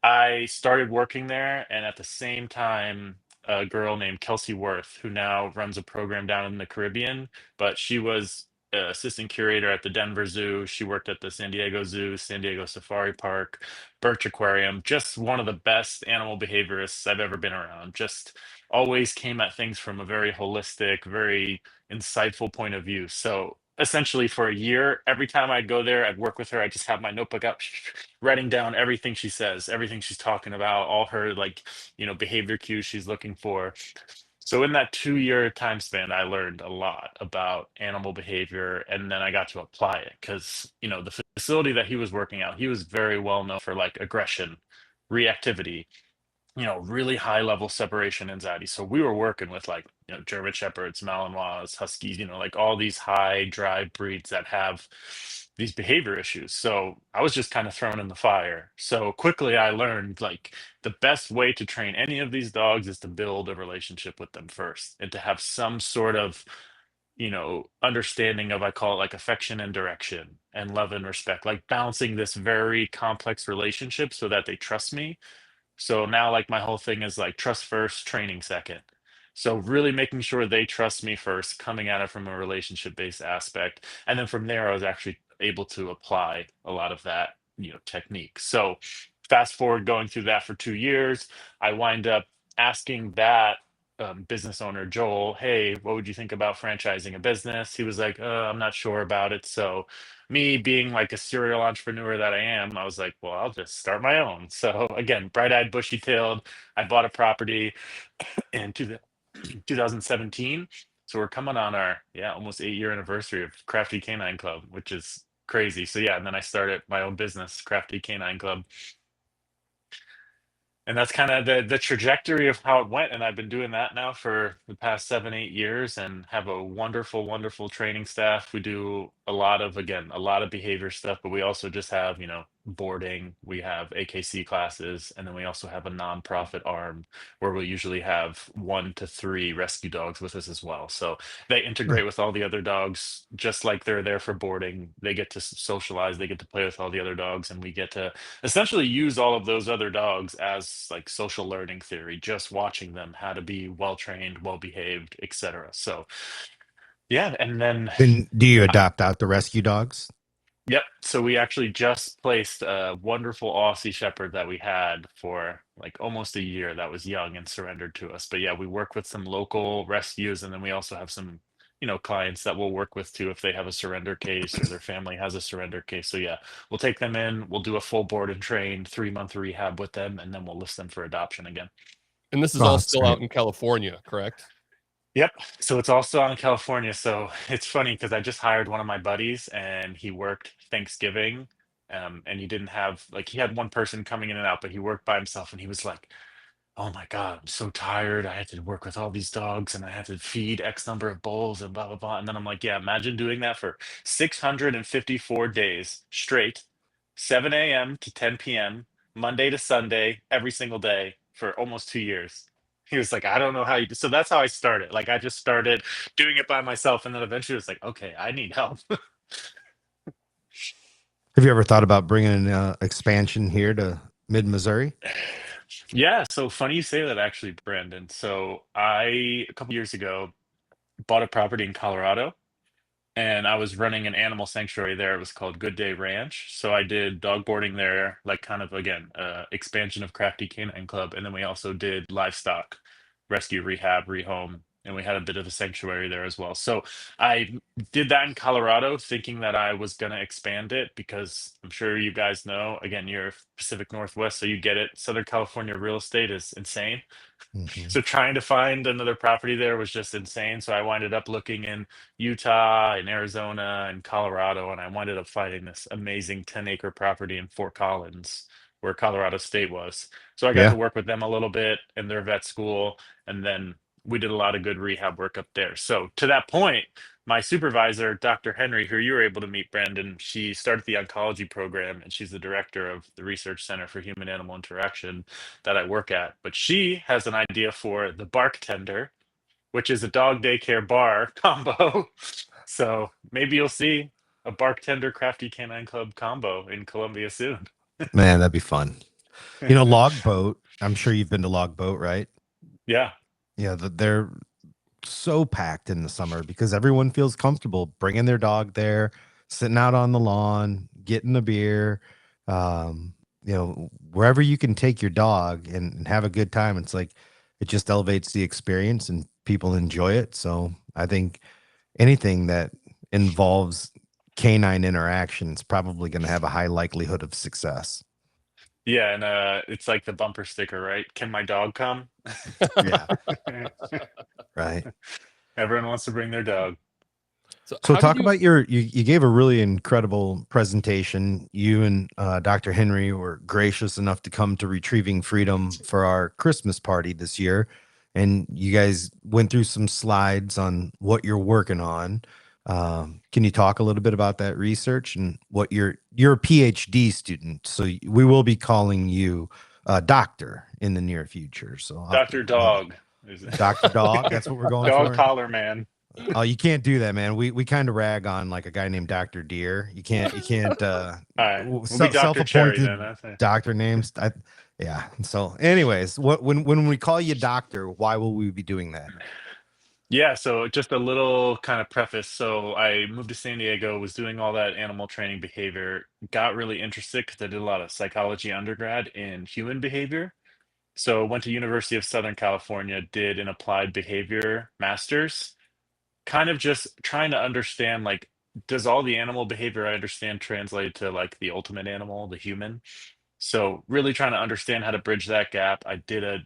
I started working there, and at the same time, a girl named Kelsey Worth, who now runs a program down in the Caribbean, but she was assistant curator at the Denver Zoo. She worked at the San Diego Zoo, San Diego Safari Park, Birch Aquarium. Just one of the best animal behaviorists I've ever been around. Just always came at things from a very holistic, very insightful point of view. So essentially for a year, every time I'd go there, I'd work with her. I just have my notebook up, writing down everything she says, everything she's talking about, all her like, you know, behavior cues she's looking for. So in that 2 year time span, I learned a lot about animal behavior, and then I got to apply it because, you know, the facility that he was working out, he was very well known for like aggression, reactivity, you know, really high level separation anxiety. So we were working with like, you know, German Shepherds, Malinois, Huskies, you know, like all these high drive breeds that have these behavior issues. So I was just kind of thrown in the fire. So quickly I learned like the best way to train any of these dogs is to build a relationship with them first and to have some sort of, you know, understanding of, I call it like affection and direction and love and respect, like balancing this very complex relationship so that they trust me. So now, like, my whole thing is like trust first, training second. So really making sure they trust me first, coming at it from a relationship based aspect. And then from there, I was actually able to apply a lot of that, you know, technique. So fast forward going through that for 2 years, I wind up asking that business owner, Joel, hey, what would you think about franchising a business? He was like, I'm not sure about it. So me being like a serial entrepreneur that I am, I was like, well, I'll just start my own. So again, bright-eyed, bushy-tailed, I bought a property in 2017. So we're coming on our almost 8 year anniversary of Crafty Canine Club, which is crazy. So yeah, and then I started my own business, Crafty Canine Club. And that's kind of the trajectory of how it went. And I've been doing that now for the past 7, 8 years, and have a wonderful, wonderful training staff. We do a lot of, again, a lot of behavior stuff, but we also just have, boarding. We have AKC classes, and then we also have a nonprofit arm where we usually have 1 to 3 rescue dogs with us as well. So they Hmm. integrate with all the other dogs, just like they're there for boarding. They get to socialize, they get to play with all the other dogs, and we get to essentially use all of those other dogs as like social learning theory, just watching them how to be well trained, well behaved, etc. So yeah, and then Then do you I, adopt out the rescue dogs? yep. So we actually just placed a wonderful Aussie Shepherd that we had for like almost a year, that was young and surrendered to us. But yeah, we work with some local rescues, and then we also have some, clients that we'll work with too if they have a surrender case or their family has a surrender case. So yeah, we'll take them in, we'll do a full board and train 3 month rehab with them, and then we'll list them for adoption again. And this is Oh, all that's still out great. in California, correct? Yep. So it's also out in California. So it's funny because I just hired one of my buddies, and he worked Thanksgiving. And he didn't have, like, he had one person coming in and out, but he worked by himself, and he was like, "Oh my God, I'm so tired. I had to work with all these dogs, and I had to feed X number of bowls and blah blah blah." And then I'm like, "Yeah, imagine doing that for 654 days straight, 7 a.m. to 10 p.m., Monday to Sunday, every single day for almost 2 years." He was like, "I don't know how you do." So that's how I started. Like, I just started doing it by myself, and then eventually it was like, "Okay, I need help." Have you ever thought about bringing expansion here to mid Missouri? Yeah, so funny you say that, actually, Brandon. So a couple years ago, bought a property in Colorado, and I was running an animal sanctuary there. It was called Good Day Ranch. So I did dog boarding there, like, kind of, again, expansion of Crafty Canine Club. And then we also did livestock rescue, rehab, rehome, and we had a bit of a sanctuary there as well. So I did that in Colorado, thinking that I was going to expand it, because I'm sure you guys know, again, you're Pacific Northwest, so you get it. Southern California real estate is insane. Hmm. So trying to find another property there was just insane. So I winded up looking in Utah and Arizona and Colorado, and I winded up finding this amazing 10-acre property in Fort Collins, where Colorado State was. So I got to Yeah. work with them a little bit in their vet school, and then we did a lot of good rehab work up there. So to that point, my supervisor, Dr. Henry, who you were able to meet, Brandon, she started the oncology program, and she's the director of the Research Center for Human Animal Interaction that I work at. But she has an idea for the Bark Tender, which is a dog daycare bar combo. So maybe you'll see a Bark Tender Crafty Canine Club combo in Columbia soon. Man, that'd be fun. Log boat. I'm sure you've been to log boat, right? Yeah. Yeah, they're so packed in the summer because everyone feels comfortable bringing their dog there, sitting out on the lawn, getting a beer. Um, Wherever you can take your dog and have a good time. It's like it just elevates the experience and people enjoy it. So I think anything that involves canine interaction is probably going to have a high likelihood of success. Yeah, and it's like the bumper sticker, right? Can my dog come? Yeah, right. Everyone wants to bring their dog. So So how did talk you about you gave a really incredible presentation. You and Dr. Henry were gracious enough to come to Retrieving Freedom for our Christmas party this year. And you guys went through some slides on what you're working on. Can you talk a little bit about that research and what you're a PhD student, so we will be calling you doctor in the near future. So I'll have to, Dr. Dog. Is Dr. Dog, that's what we're going Dog for. collar man. Oh, you can't do that, man. We kind of rag on like a guy named Dr. Deer. You can't All right. We'll be Dr. Cherry then. self-appointed That's it. doctor names. Yeah. So anyways, when we call you doctor, why will we be doing that? Yeah, so just a little kind of preface. So I moved to San Diego, was doing all that animal training behavior, got really interested because I did a lot of psychology undergrad in human behavior. So went to University of Southern California, did an applied behavior master's, kind of just trying to understand, like, does all the animal behavior I understand translate to like the ultimate animal, the human? So really trying to understand how to bridge that gap. I did a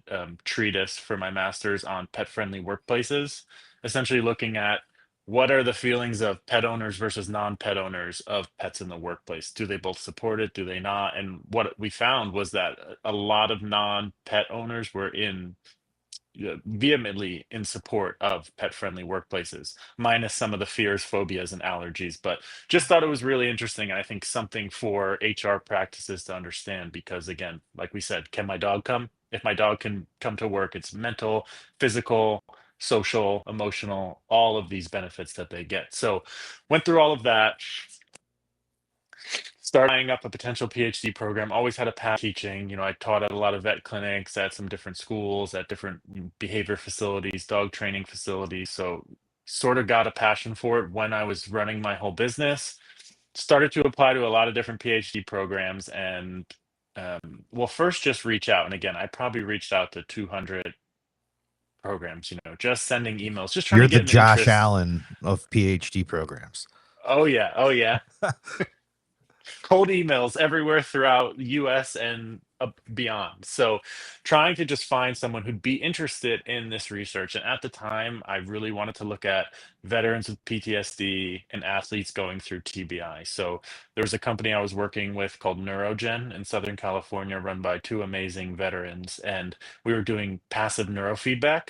treatise for my master's on pet friendly workplaces, essentially looking at what are the feelings of pet owners versus non-pet owners of pets in the workplace? Do they both support it? Do they not? And what we found was that a lot of non-pet owners were vehemently in support of pet-friendly workplaces, minus some of the fears, phobias, and allergies. But just thought it was really interesting, and I think something for HR practices to understand. Because again, like we said, can my dog come? If my dog can come to work, it's mental, physical, social, emotional, all of these benefits that they get. So went through all of that, started eyeing up a potential PhD program. Always had a passion teaching. I taught at a lot of vet clinics, at some different schools, at different behavior facilities, dog training facilities. So sort of got a passion for it when I was running my whole business. Started to apply to a lot of different PhD programs, and well, first just reach out. And again, I probably reached out to 200 programs, just sending emails, just trying to You're the get an Josh interest. Allen of PhD programs. Oh yeah, oh yeah. Cold emails everywhere throughout the US and beyond. So, trying to just find someone who'd be interested in this research. And at the time, I really wanted to look at veterans with PTSD and athletes going through TBI. So, there was a company I was working with called Neurogen in Southern California, run by two amazing veterans. And we were doing passive neurofeedback.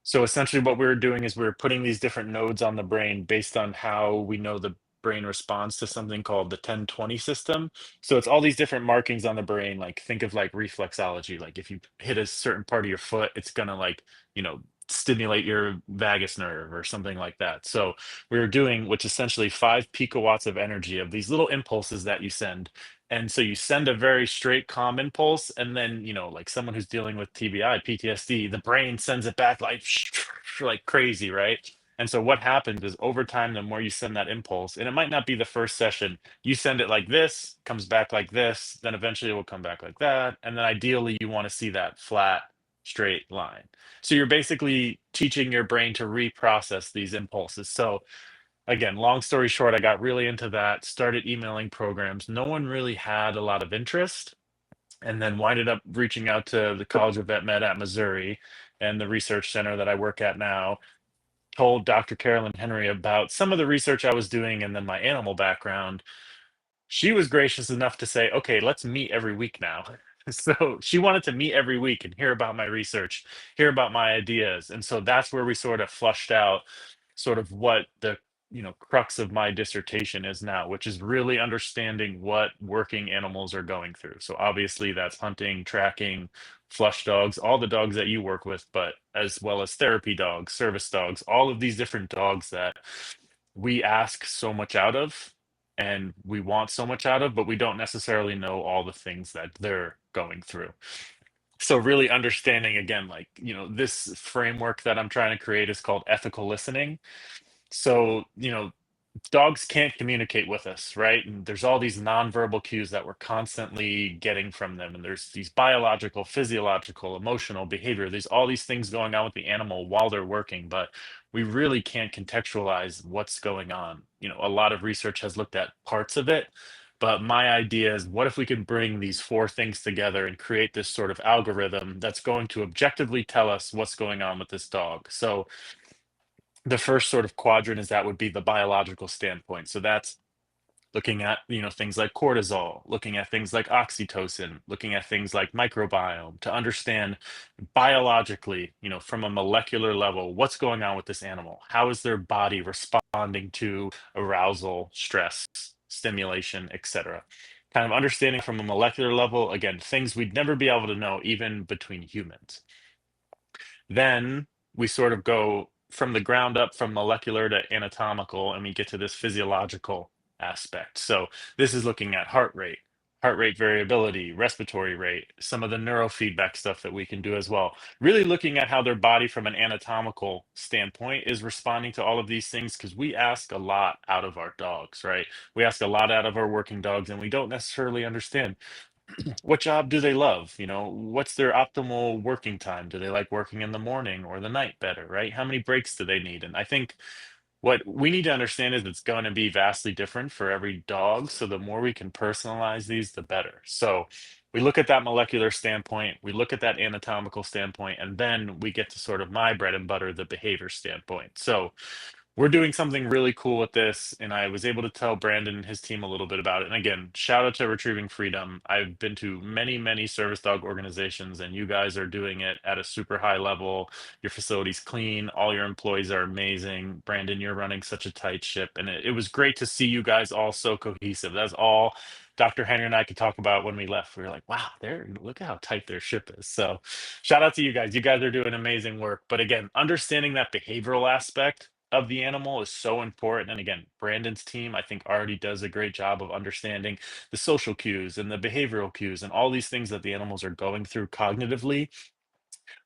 So essentially, what we were doing is we were putting these different nodes on the brain based on how we know the brain responds to something called the 10-20 system. So it's all these different markings on the brain. Like think of like reflexology. Like if you hit a certain part of your foot, it's gonna like, stimulate your vagus nerve or something like that. So we were doing, which essentially 5 picowatts of energy of these little impulses that you send. And so you send a very straight, calm impulse, and then, like someone who's dealing with TBI, PTSD, the brain sends it back like like crazy, right? And so what happens is over time, the more you send that impulse, and it might not be the first session, you send it like this, comes back like this, then eventually it will come back like that. And then ideally, you want to see that flat, straight line. So you're basically teaching your brain to reprocess these impulses. So again, long story short, I got really into that, started emailing programs. No one really had a lot of interest, and then winded up reaching out to the College of Vet Med at Missouri and the research center that I work at now. Told Dr. Carolyn Henry about some of the research I was doing and then my animal background. She was gracious enough to say, okay, let's meet every week now. So she wanted to meet every week and hear about my research, hear about my ideas. And so that's where we sort of flushed out sort of what the crux of my dissertation is now, which is really understanding what working animals are going through. So obviously that's hunting, tracking, flush dogs, all the dogs that you work with, but as well as therapy dogs, service dogs, all of these different dogs that we ask so much out of and we want so much out of, but we don't necessarily know all the things that they're going through. So really understanding again, like, this framework that I'm trying to create is called ethical listening. So, dogs can't communicate with us, right? And there's all these nonverbal cues that we're constantly getting from them. And there's these biological, physiological, emotional behavior. There's all these things going on with the animal while they're working, but we really can't contextualize what's going on. A lot of research has looked at parts of it. But my idea is what if we can bring these four things together and create this sort of algorithm that's going to objectively tell us what's going on with this dog? So the first sort of quadrant is that would be the biological standpoint. So that's looking at things like cortisol, looking at things like oxytocin, looking at things like microbiome to understand biologically, from a molecular level, what's going on with this animal. How is their body responding to arousal, stress, stimulation, etc. Kind of understanding from a molecular level, again, things we'd never be able to know even between humans. Then we sort of go from the ground up, from molecular to anatomical, and we get to this physiological aspect. So this is looking at heart rate variability, respiratory rate, some of the neurofeedback stuff that we can do as well. Really looking at how their body from an anatomical standpoint is responding to all of these things, because we ask a lot out of our dogs, right? We ask a lot out of our working dogs, and we don't necessarily understand what job do they love? What's their optimal working time? Do they like working in the morning or the night better, right? How many breaks do they need? And I think what we need to understand is it's going to be vastly different for every dog. So the more we can personalize these, the better. So we look at that molecular standpoint, we look at that anatomical standpoint, and then we get to sort of my bread and butter, the behavior standpoint. So we're doing something really cool with this, and I was able to tell Brandon and his team a little bit about it. And again, shout out to Retrieving Freedom. I've been to many service dog organizations, and you guys are doing it at a super high level. Your facility's clean, all your employees are amazing. Brandon, you're running such a tight ship, and it was great to see you guys all so cohesive. That's all Dr. Henry and I could talk about when we left. We were like, wow, look at how tight their ship is. So shout out to you guys. You guys are doing amazing work. But again, understanding that behavioral aspect of the animal is so important. And again, Brandon's team, I think, already does a great job of understanding the social cues and the behavioral cues and all these things that the animals are going through cognitively.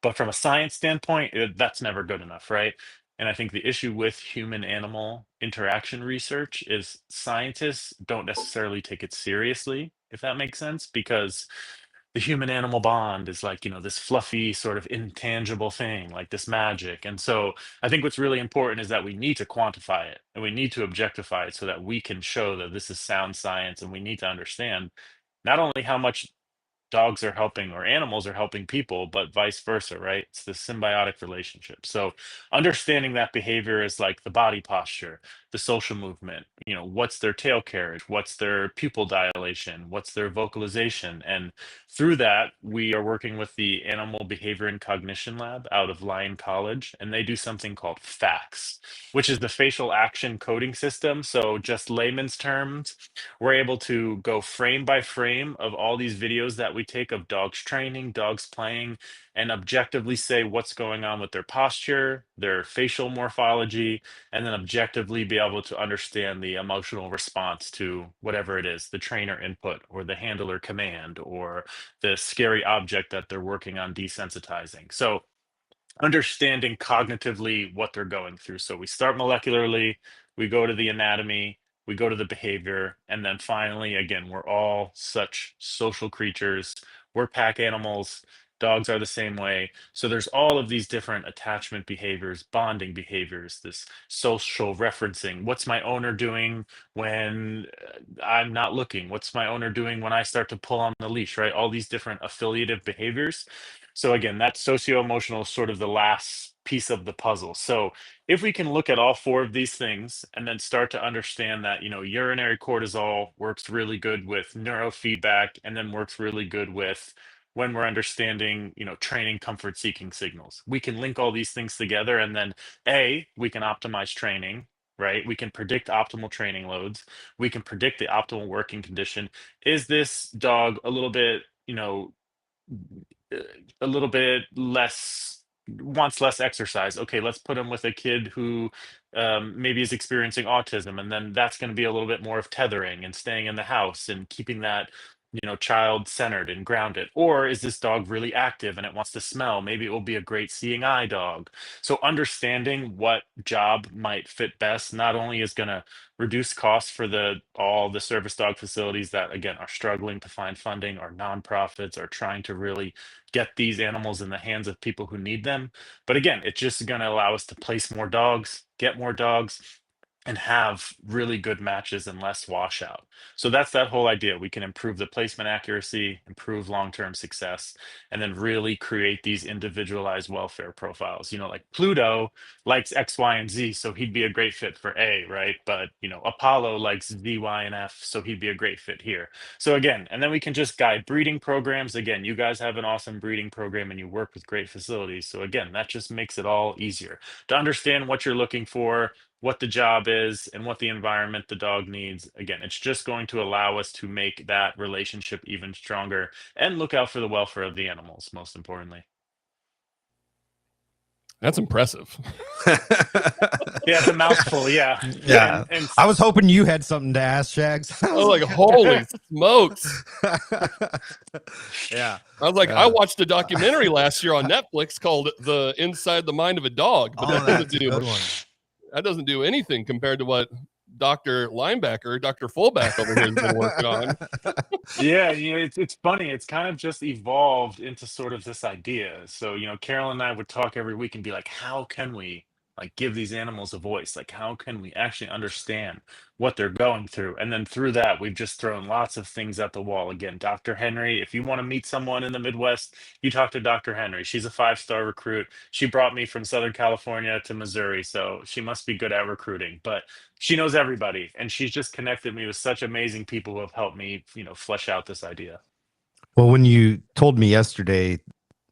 But from a science standpoint, that's never good enough, right? And I think the issue with human animal interaction research is scientists don't necessarily take it seriously, if that makes sense, because the human animal bond is like, this fluffy sort of intangible thing, like this magic. And so I think what's really important is that we need to quantify it and we need to objectify it so that we can show that this is sound science, and we need to understand not only how much dogs are helping or animals are helping people, but vice versa, right? It's the symbiotic relationship. So understanding that behavior is like the body posture, the social movement, what's their tail carriage, what's their pupil dilation, what's their vocalization. And through that, we are working with the Animal Behavior and Cognition Lab out of Lyon College, and they do something called FACS, which is the facial action coding system. So just layman's terms, we're able to go frame by frame of all these videos that we take of dogs training, dogs playing, and objectively say what's going on with their posture, their facial morphology, and then objectively be able to understand the emotional response to whatever it is, the trainer input or the handler command or the scary object that they're working on desensitizing. So understanding cognitively what they're going through. So we start molecularly, we go to the anatomy, we go to the behavior, and then finally, again, we're all such social creatures. We're pack animals. Dogs are the same way. So there's all of these different attachment behaviors, bonding behaviors, this social referencing. What's my owner doing when I'm not looking? What's my owner doing when I start to pull on the leash, right? All these different affiliative behaviors. So again, that socio-emotional is sort of the last piece of the puzzle. So if we can look at all four of these things and then start to understand that, urinary cortisol works really good with neurofeedback and then works really good with when we're understanding, training comfort seeking signals. We can link all these things together, and then we can optimize training, right? We can predict optimal training loads. We can predict the optimal working condition. Is this dog a little bit, a little bit less, wants less exercise? Okay, let's put him with a kid who maybe is experiencing autism, and then that's going to be a little bit more of tethering and staying in the house and keeping that child centered and grounded. Or is this dog really active and it wants to smell? Maybe it will be a great seeing eye dog. So understanding what job might fit best not only is going to reduce costs for all the service dog facilities that again are struggling to find funding, or nonprofits are trying to really get these animals in the hands of people who need them. But again, it's just going to allow us to place more dogs, get more dogs, and have really good matches and less washout. So that's that whole idea. We can improve the placement accuracy, improve long-term success, and then really create these individualized welfare profiles. Like Pluto likes X, Y, and Z, so he'd be a great fit for A, right? But Apollo likes Z, Y, and F, so he'd be a great fit here. So again, and then we can just guide breeding programs. Again, you guys have an awesome breeding program and you work with great facilities. So again, that just makes it all easier to understand what you're looking for, what the job is, and what the environment the dog needs. Again, it's just going to allow us to make that relationship even stronger and look out for the welfare of the animals, most importantly. That's impressive. Yeah, it's a mouthful. Yeah. Yeah. And I was hoping you had something to ask, Shags. I was like, holy smokes. Yeah. I was like, I watched a documentary last year on Netflix called The Inside the Mind of a Dog. But that's a good one. That doesn't do anything compared to what Dr. Linebacker, Dr. Fullback over here has been working on. Yeah, it's funny. It's kind of just evolved into sort of this idea. So, Carol and I would talk every week and be like, how can we like give these animals a voice. Like, how can we actually understand what they're going through? And then through that, we've just thrown lots of things at the wall. Again, Dr. Henry, if you want to meet someone in the Midwest, you talk to Dr. Henry. She's a 5-star recruit. She brought me from Southern California to Missouri, so she must be good at recruiting. But she knows everybody, and she's just connected me with such amazing people who have helped me, flesh out this idea. Well, when you told me yesterday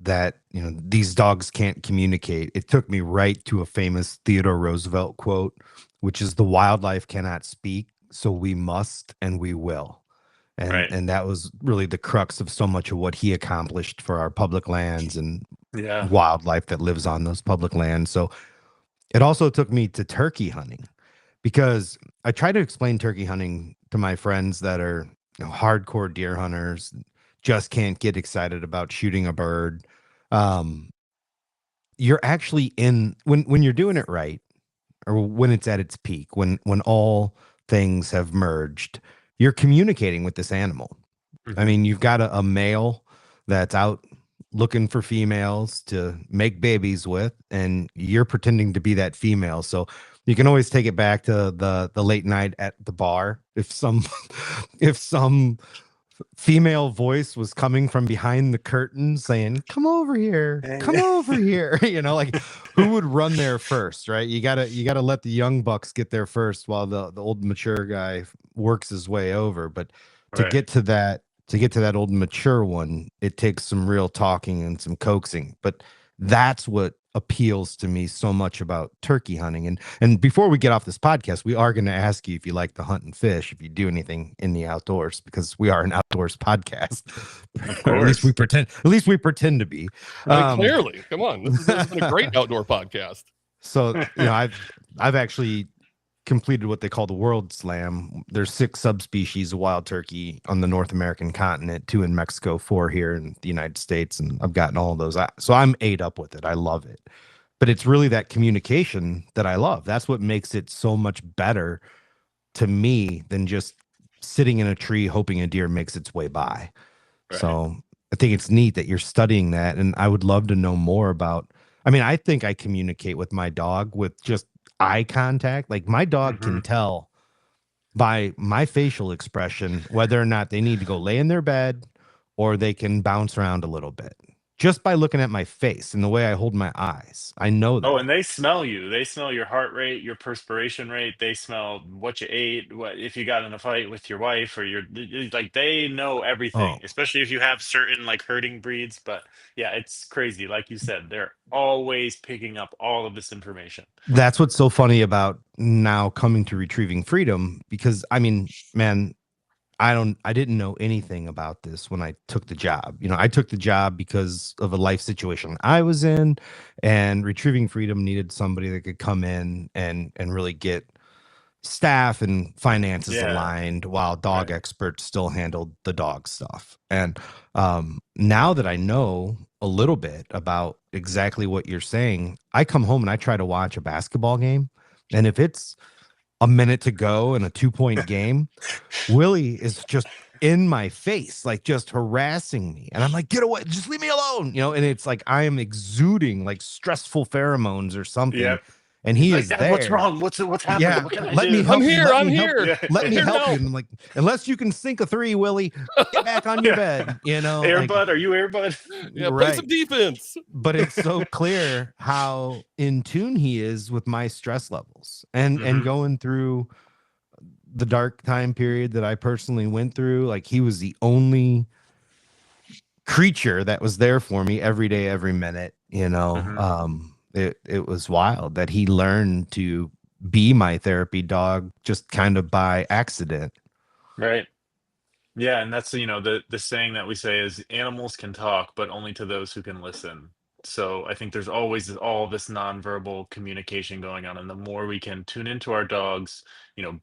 that, these dogs can't communicate, it took me right to a famous Theodore Roosevelt quote, which is, the wildlife cannot speak, so we must and we will. And Right. and that was really the crux of so much of what he accomplished for our public lands and Yeah. wildlife that lives on those public lands. So it also took me to turkey hunting, because I try to explain turkey hunting to my friends that are, hardcore deer hunters, just can't get excited about shooting a bird. Um, you're actually in, when you're doing it right, or when it's at its peak, when all things have merged, you're communicating with this animal. I Mhm. mean, you've got a male that's out looking for females to make babies with, and you're pretending to be that female. So you can always take it back to the late night at the bar. If some if some female voice was coming from behind the curtain saying, "Come over here, come over here," like, who would run there first, right? You gotta let the young bucks get there first while the old mature guy works his way over. But to Right. get to that old mature one, it takes some real talking and some coaxing. But that's what appeals to me so much about turkey hunting. And before we get off this podcast, we are going to ask you if you like to hunt and fish, if you do anything in the outdoors, because we are an outdoors podcast. Of Or at least we course. pretend to be. Clearly, come on, this has been a great outdoor podcast. So I've actually completed what they call the World Slam. There's 6 subspecies of wild turkey on the North American continent, 2 in Mexico, 4 here in the United States, and I've gotten all of those. So I'm ate up with it. I love it. But it's really that communication that I love. That's what makes it so much better to me than just sitting in a tree hoping a deer makes its way by. Right. So I think it's neat that you're studying that, and I would love to know more about. I mean, I think I communicate with my dog with just eye contact. Like, my dog Mhm. can tell by my facial expression whether or not they need to go lay in their bed or they can bounce around a little bit. Just by looking at my face and the way I hold my eyes, I know Oh, that. and they smell you. They smell your heart rate, your perspiration rate. They smell what you ate, what if you got in a fight with your wife or like they know Oh, everything, especially if you have certain like herding breeds. But yeah, it's crazy. Like you said, they're always picking up all of this information. that's what's so funny about now coming to Retrieving Freedom, because I mean, man, I didn't know anything about this when I took the job. I took the job because of a life situation I was in, and Retrieving Freedom needed somebody that could come in and really get staff and finances Yeah. aligned while dog Right. experts still handled the dog stuff. And now that I know a little bit about exactly what you're saying, I come home and I try to watch a basketball game. And if it's a minute to go in a 2-point game, Willie is just in my face, like just harassing me. And I'm like, get away, just leave me alone. And it's like I am exuding like stressful pheromones or something. Yep. And He's he like, is Dad, what's there. wrong? What's happening? Yeah, What can I let me do? I'm help you. here. Let I'm me help. here. Yeah. Let I'm me here help now. you. And I'm like, unless you can sink a 3, Willie, get back on your Yeah. bed. Like, Airbud, are you Airbud? Yeah, you're play some right. defense. But it's so clear how in tune he is with my stress levels, and Hmm. going through the dark time period that I personally went through. Like, he was the only creature that was there for me every day, every minute. Hmm. It was wild that he learned to be my therapy dog just kind of by accident. Right. Yeah, and that's the saying that we say is animals can talk, but only to those who can listen. So I think there's always all this nonverbal communication going on, and the more we can tune into our dogs,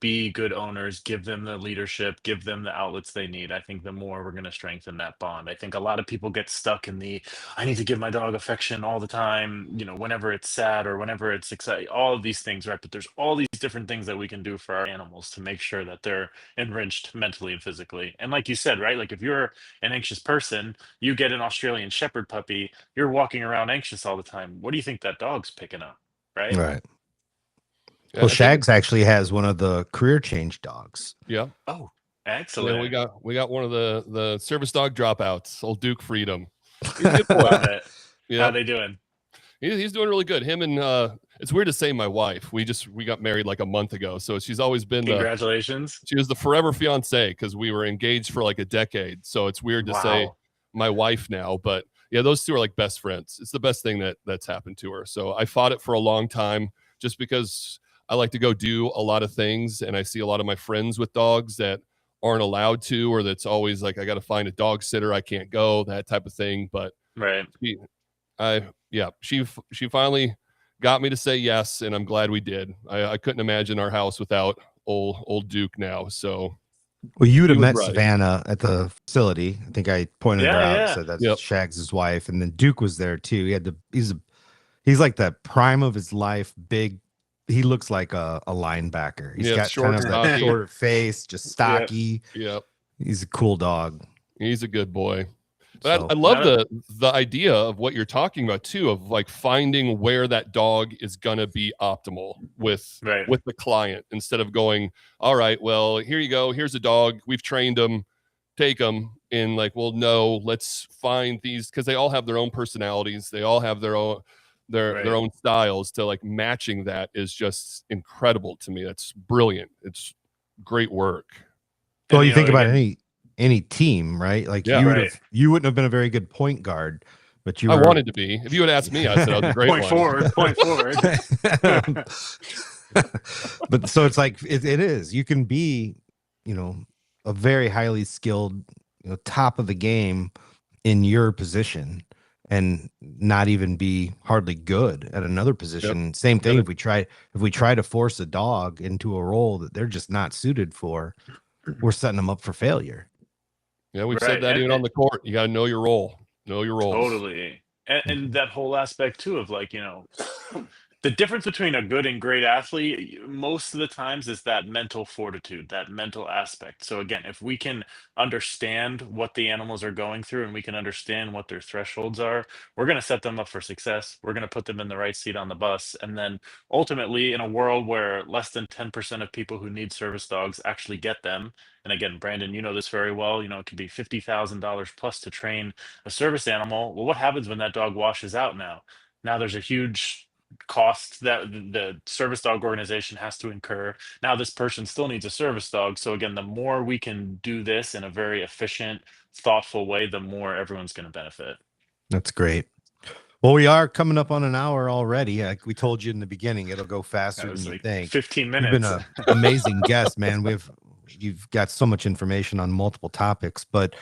be good owners, give them the leadership, give them the outlets they need. I think the more we're going to strengthen that bond. I think a lot of people get stuck in the I need to give my dog affection all the time, whenever it's sad or whenever it's excited, all of these things, right? But there's all these different things that we can do for our animals to make sure that they're enriched mentally and physically. And like you said, right? Like if you're an anxious person, you get an Australian Shepherd puppy, you're walking around anxious all the time. What do you think that dog's picking up? Right? Right. Well, I think Shags actually has one of the career change dogs. yeah. Oh, Yeah, excellent. we got one of the service dog dropouts, old Duke Freedom. He's a good boy. Love it. Yeah, How they doing? he's doing really good. Him and it's weird to say my wife. We got married like a month ago, so she's always been Congratulations. she was the forever fiance because we were engaged for like a decade. So it's weird to say Wow. my wife now, but yeah, those two are like best friends. It's the best thing that's happened to her. So I fought it for a long time just because I like to go do a lot of things, and I see a lot of my friends with dogs that aren't allowed to, or that's always like I got to find a dog sitter, I can't go, that type of thing. But Right. she finally got me to say yes, and I'm glad we did. I couldn't imagine our house without old Duke now. So Well, you would have he was met right. Savannah at the facility. I think I pointed her out and said that's Yep. Shags' wife. And then Duke was there too. He's like the prime of his life, big. He looks like a linebacker. He's got short, kind of that stocky. short face, just stocky. Yep. He's a cool dog. He's a good boy. But So- I love the idea of what you're talking about too, of like finding where that dog is gonna be optimal with the client, instead of going, all right, well, here you go, here's a dog, we've trained him, take him. And like, well, no, let's find these, because they all have their own personalities, they all have their own styles. To like matching that is just incredible to me. That's brilliant. It's great work. Well, you think about any team, right? Like Yeah, you wouldn't have been a very good point guard, but I wanted to be. If you had asked me, I said I was a great point forward. But so it's like it is. You can be, a very highly skilled, top of the game in your position, and not even be hardly good at another position. Yep. Same thing. If we try to force a dog into a role that they're just not suited for, we're setting them up for failure. Yeah, we've said that even on the court. You got to know your role. Know your role. Totally. And that whole aspect too of like, the difference between a good and great athlete most of the times is that mental fortitude, that mental aspect. So again, if we can understand what the animals are going through and we can understand what their thresholds are, we're going to set them up for success. We're going to put them in the right seat on the bus. And then ultimately, in a world where less than 10% of people who need service dogs actually get them, and again, Brandon, you know this very well, it could be $50,000 plus to train a service animal. Well, what happens when that dog washes out now? Now there's a huge cost that the service dog organization has to incur. Now this person still needs a service dog. So again, the more we can do this in a very efficient, thoughtful way, the more everyone's going to benefit. That's great. Well, we are coming up on an hour already. Like we told you in the beginning, it'll go faster than you think. 15 minutes. You've been an amazing guest, man. You've got so much information on multiple topics, but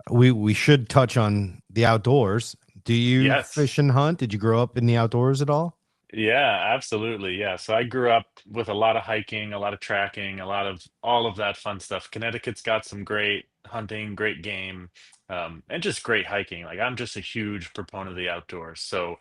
we should touch on the outdoors. Do you fish and hunt? Did you grow up in the outdoors at all? Yeah, absolutely. Yeah. So I grew up with a lot of hiking, a lot of tracking, a lot of all of that fun stuff. Connecticut's got some great hunting, great game, and just great hiking. Like I'm just a huge proponent of the outdoors. So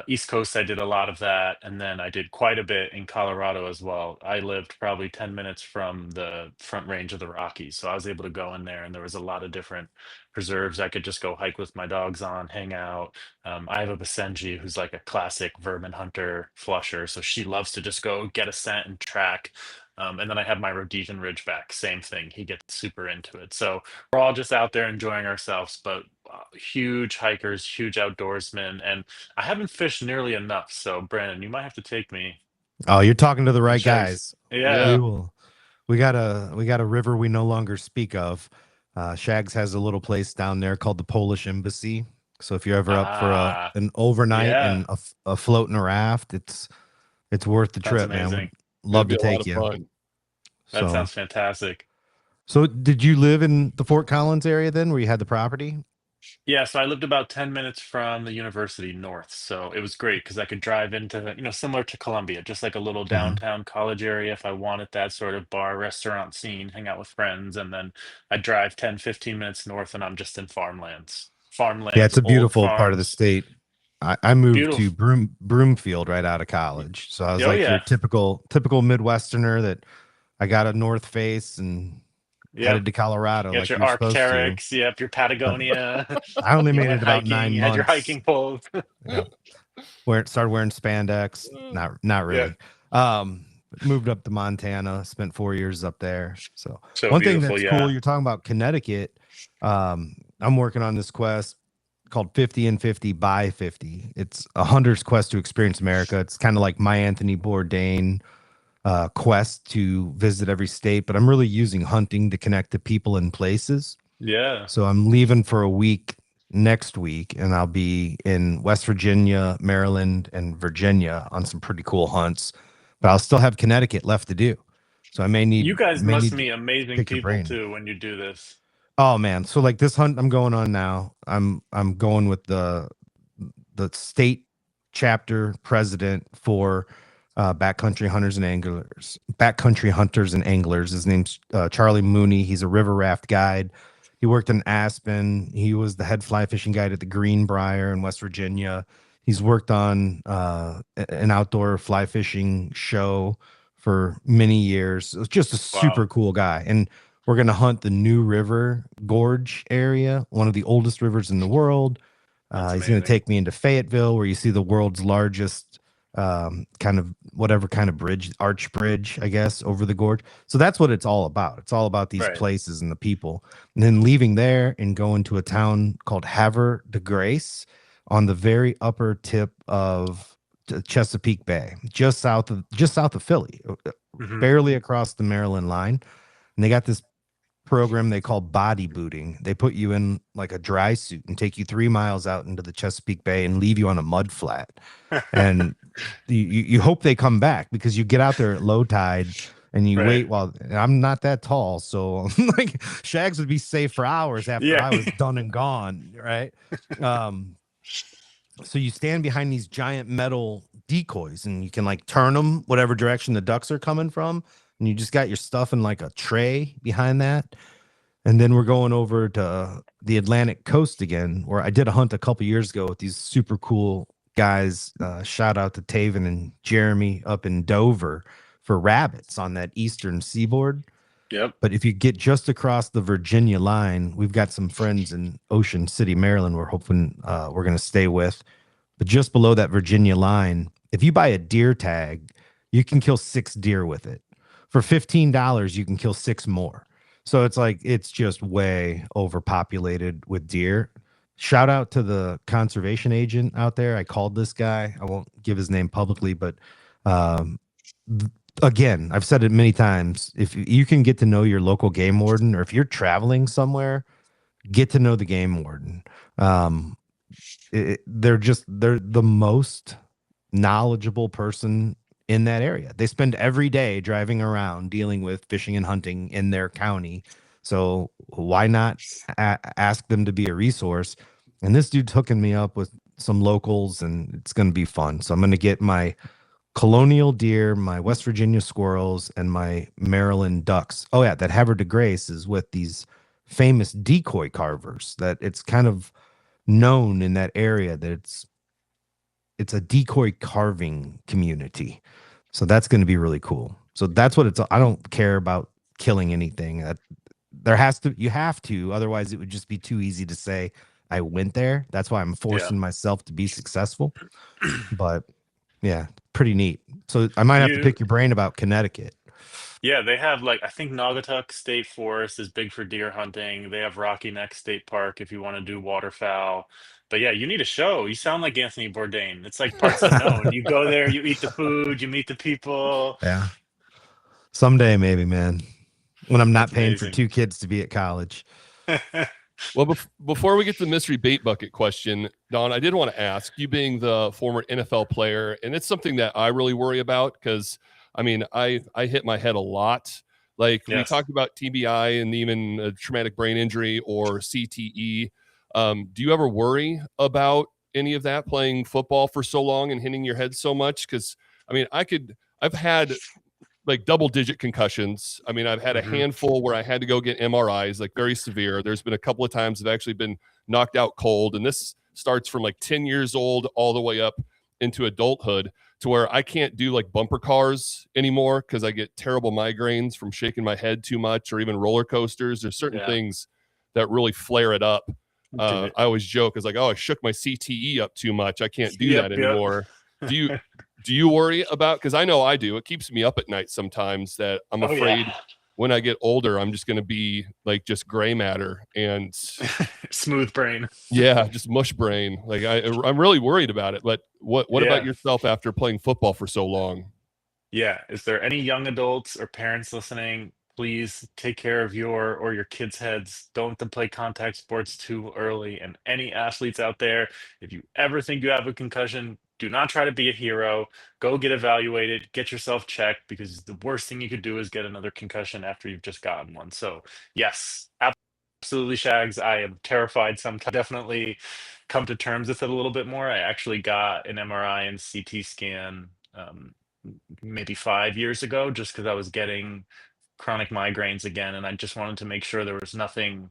East Coast, I did a lot of that. And then I did quite a bit in Colorado as well. I lived probably 10 minutes from the front range of the Rockies. So I was able to go in there and there was a lot of different preserves I could just go hike with my dogs on, hang out. I have a Basenji who's like a classic vermin hunter flusher. So she loves to just go get a scent and track. And then I have my Rhodesian Ridgeback, same thing. He gets super into it. So we're all just out there enjoying ourselves, but huge hikers, huge outdoorsmen. And I haven't fished nearly enough. So Brandon, you might have to take me. Oh, you're talking to the right guys. Yeah. We got a river we no longer speak of. Shags has a little place down there called the Polish Embassy. So if you're ever up for an overnight and a float in a raft, it's worth the trip, man. Love to take you. That sounds fantastic. So did you live in the Fort Collins area then, where you had the property? Yeah, so I lived about 10 minutes from the university north. So it was great because I could drive into, similar to Columbia, just like a little downtown college area if I wanted that sort of bar restaurant scene, hang out with friends. And then I drive 10, 15 minutes north and I'm just in farmlands. Yeah, it's a beautiful part of the state. I moved to Broomfield right out of college. So I was your typical Midwesterner that I got a north face and headed to Colorado. You got your Arc'teryx, your Patagonia. I only made it about 9 months. You had your hiking poles. Started wearing spandex. Not really. moved up to Montana, spent 4 years up there. So one thing beautiful, that's yeah. cool, you're talking about Connecticut. I'm working on this quest called 50 and 50 by 50. It's a hunter's quest to experience America. It's kind of like my Anthony Bourdain quest to visit every state, but I'm really using hunting to connect to people and places. Yeah. So I'm leaving for a week next week, and I'll be in West Virginia, Maryland, and Virginia on some pretty cool hunts. But I'll still have Connecticut left to do. So I may need You guys may must need to meet amazing pick your people brain. too when you do this. Oh man, so like this hunt I'm going on now, I'm going with the state chapter president for backcountry hunters and anglers. His name's Charlie Mooney. He's a river raft guide. He worked in Aspen. He was the head fly fishing guide at the Greenbrier in West Virginia. He's worked on an outdoor fly fishing show for many years. It was just a super cool guy. And we're going to hunt the New River Gorge area, one of the oldest rivers in the world. He's going to take me into Fayetteville, where you see the world's largest kind of whatever kind of bridge, arch bridge, I guess, over the gorge. So that's what it's all about. It's all about these places and the people. And then leaving there and going to a town called Havre de Grace on the very upper tip of Chesapeake Bay, just south of Philly, barely across the Maryland line. And they got this program they call body booting. They put you in like a dry suit and take you 3 miles out into the Chesapeake Bay and leave you on a mud flat. And you hope they come back, because you get out there at low tide and you wait while I'm not that tall. So like Shags would be safe for hours after I was done and gone. Right. So you stand behind these giant metal decoys and you can like turn them whatever direction the ducks are coming from. And you just got your stuff in like a tray behind that. And then we're going over to the Atlantic coast again, where I did a hunt a couple years ago with these super cool guys. Shout out to Taven and Jeremy up in Dover for rabbits on that eastern seaboard. Yep. But if you get just across the Virginia line, we've got some friends in Ocean City, Maryland, we're hoping we're going to stay with. But just below that Virginia line, if you buy a deer tag, you can kill 6 deer with it. For $15, you can kill 6 more. So it's like, it's just way overpopulated with deer. Shout out to the conservation agent out there. I called this guy. I won't give his name publicly, but again, I've said it many times. If you can get to know your local game warden, or if you're traveling somewhere, get to know the game warden. They're the most knowledgeable person in that area. They spend every day driving around dealing with fishing and hunting in their county. So why not ask them to be a resource? And this dude's hooking me up with some locals, and it's going to be fun. So I'm going to get my colonial deer, my West Virginia squirrels, and my Maryland ducks. Oh yeah, that Havre de Grace is with these famous decoy carvers. That it's kind of known in that area that it's a decoy carving community. So that's going to be really cool. So that's what it's. I don't care about killing anything. You have to, otherwise it would just be too easy to say I went there. That's why I'm forcing myself to be successful. But yeah, pretty neat. So I might have to pick your brain about Connecticut. Yeah, they have like, I think Naugatuck State Forest is big for deer hunting. They have Rocky Neck State Park if you want to do waterfowl. But yeah, you need a show. You sound like Anthony Bourdain. It's like parts unknown. You go there, you eat the food, you meet the people. Yeah. Someday, maybe, man. When I'm not paying for 2 kids to be at college. Well, before we get to the mystery bait bucket question, Don, I did want to ask, you being the former NFL player, and it's something that I really worry about, because I mean, I hit my head a lot. Like we talked about TBI and even a traumatic brain injury or CTE. Do you ever worry about any of that, playing football for so long and hitting your head so much? Because I mean, I've had like double-digit concussions. I mean, I've had a handful where I had to go get MRIs, like very severe. There's been a couple of times I've actually been knocked out cold, and this starts from like 10 years old all the way up into adulthood, to where I can't do like bumper cars anymore because I get terrible migraines from shaking my head too much, or even roller coasters. There's certain things that really flare it up. I always joke, it's like, oh, I shook my CTE up too much, I can't do that anymore. Do Do you worry about, because I know I do, it keeps me up at night sometimes, that I'm afraid when I get older, I'm just going to be like just gray matter and smooth brain. Yeah, just mush brain. Like I'm really worried about it. But what about yourself after playing football for so long? Yeah. Is there any young adults or parents listening? Please take care of your kids' heads. Don't let them play contact sports too early. And any athletes out there, if you ever think you have a concussion, do not try to be a hero. Go get evaluated, get yourself checked, because the worst thing you could do is get another concussion after you've just gotten one. So, yes, absolutely, Shags. I am terrified sometimes. Definitely come to terms with it a little bit more. I actually got an MRI and CT scan maybe 5 years ago, just because I was getting chronic migraines again, and I just wanted to make sure there was nothing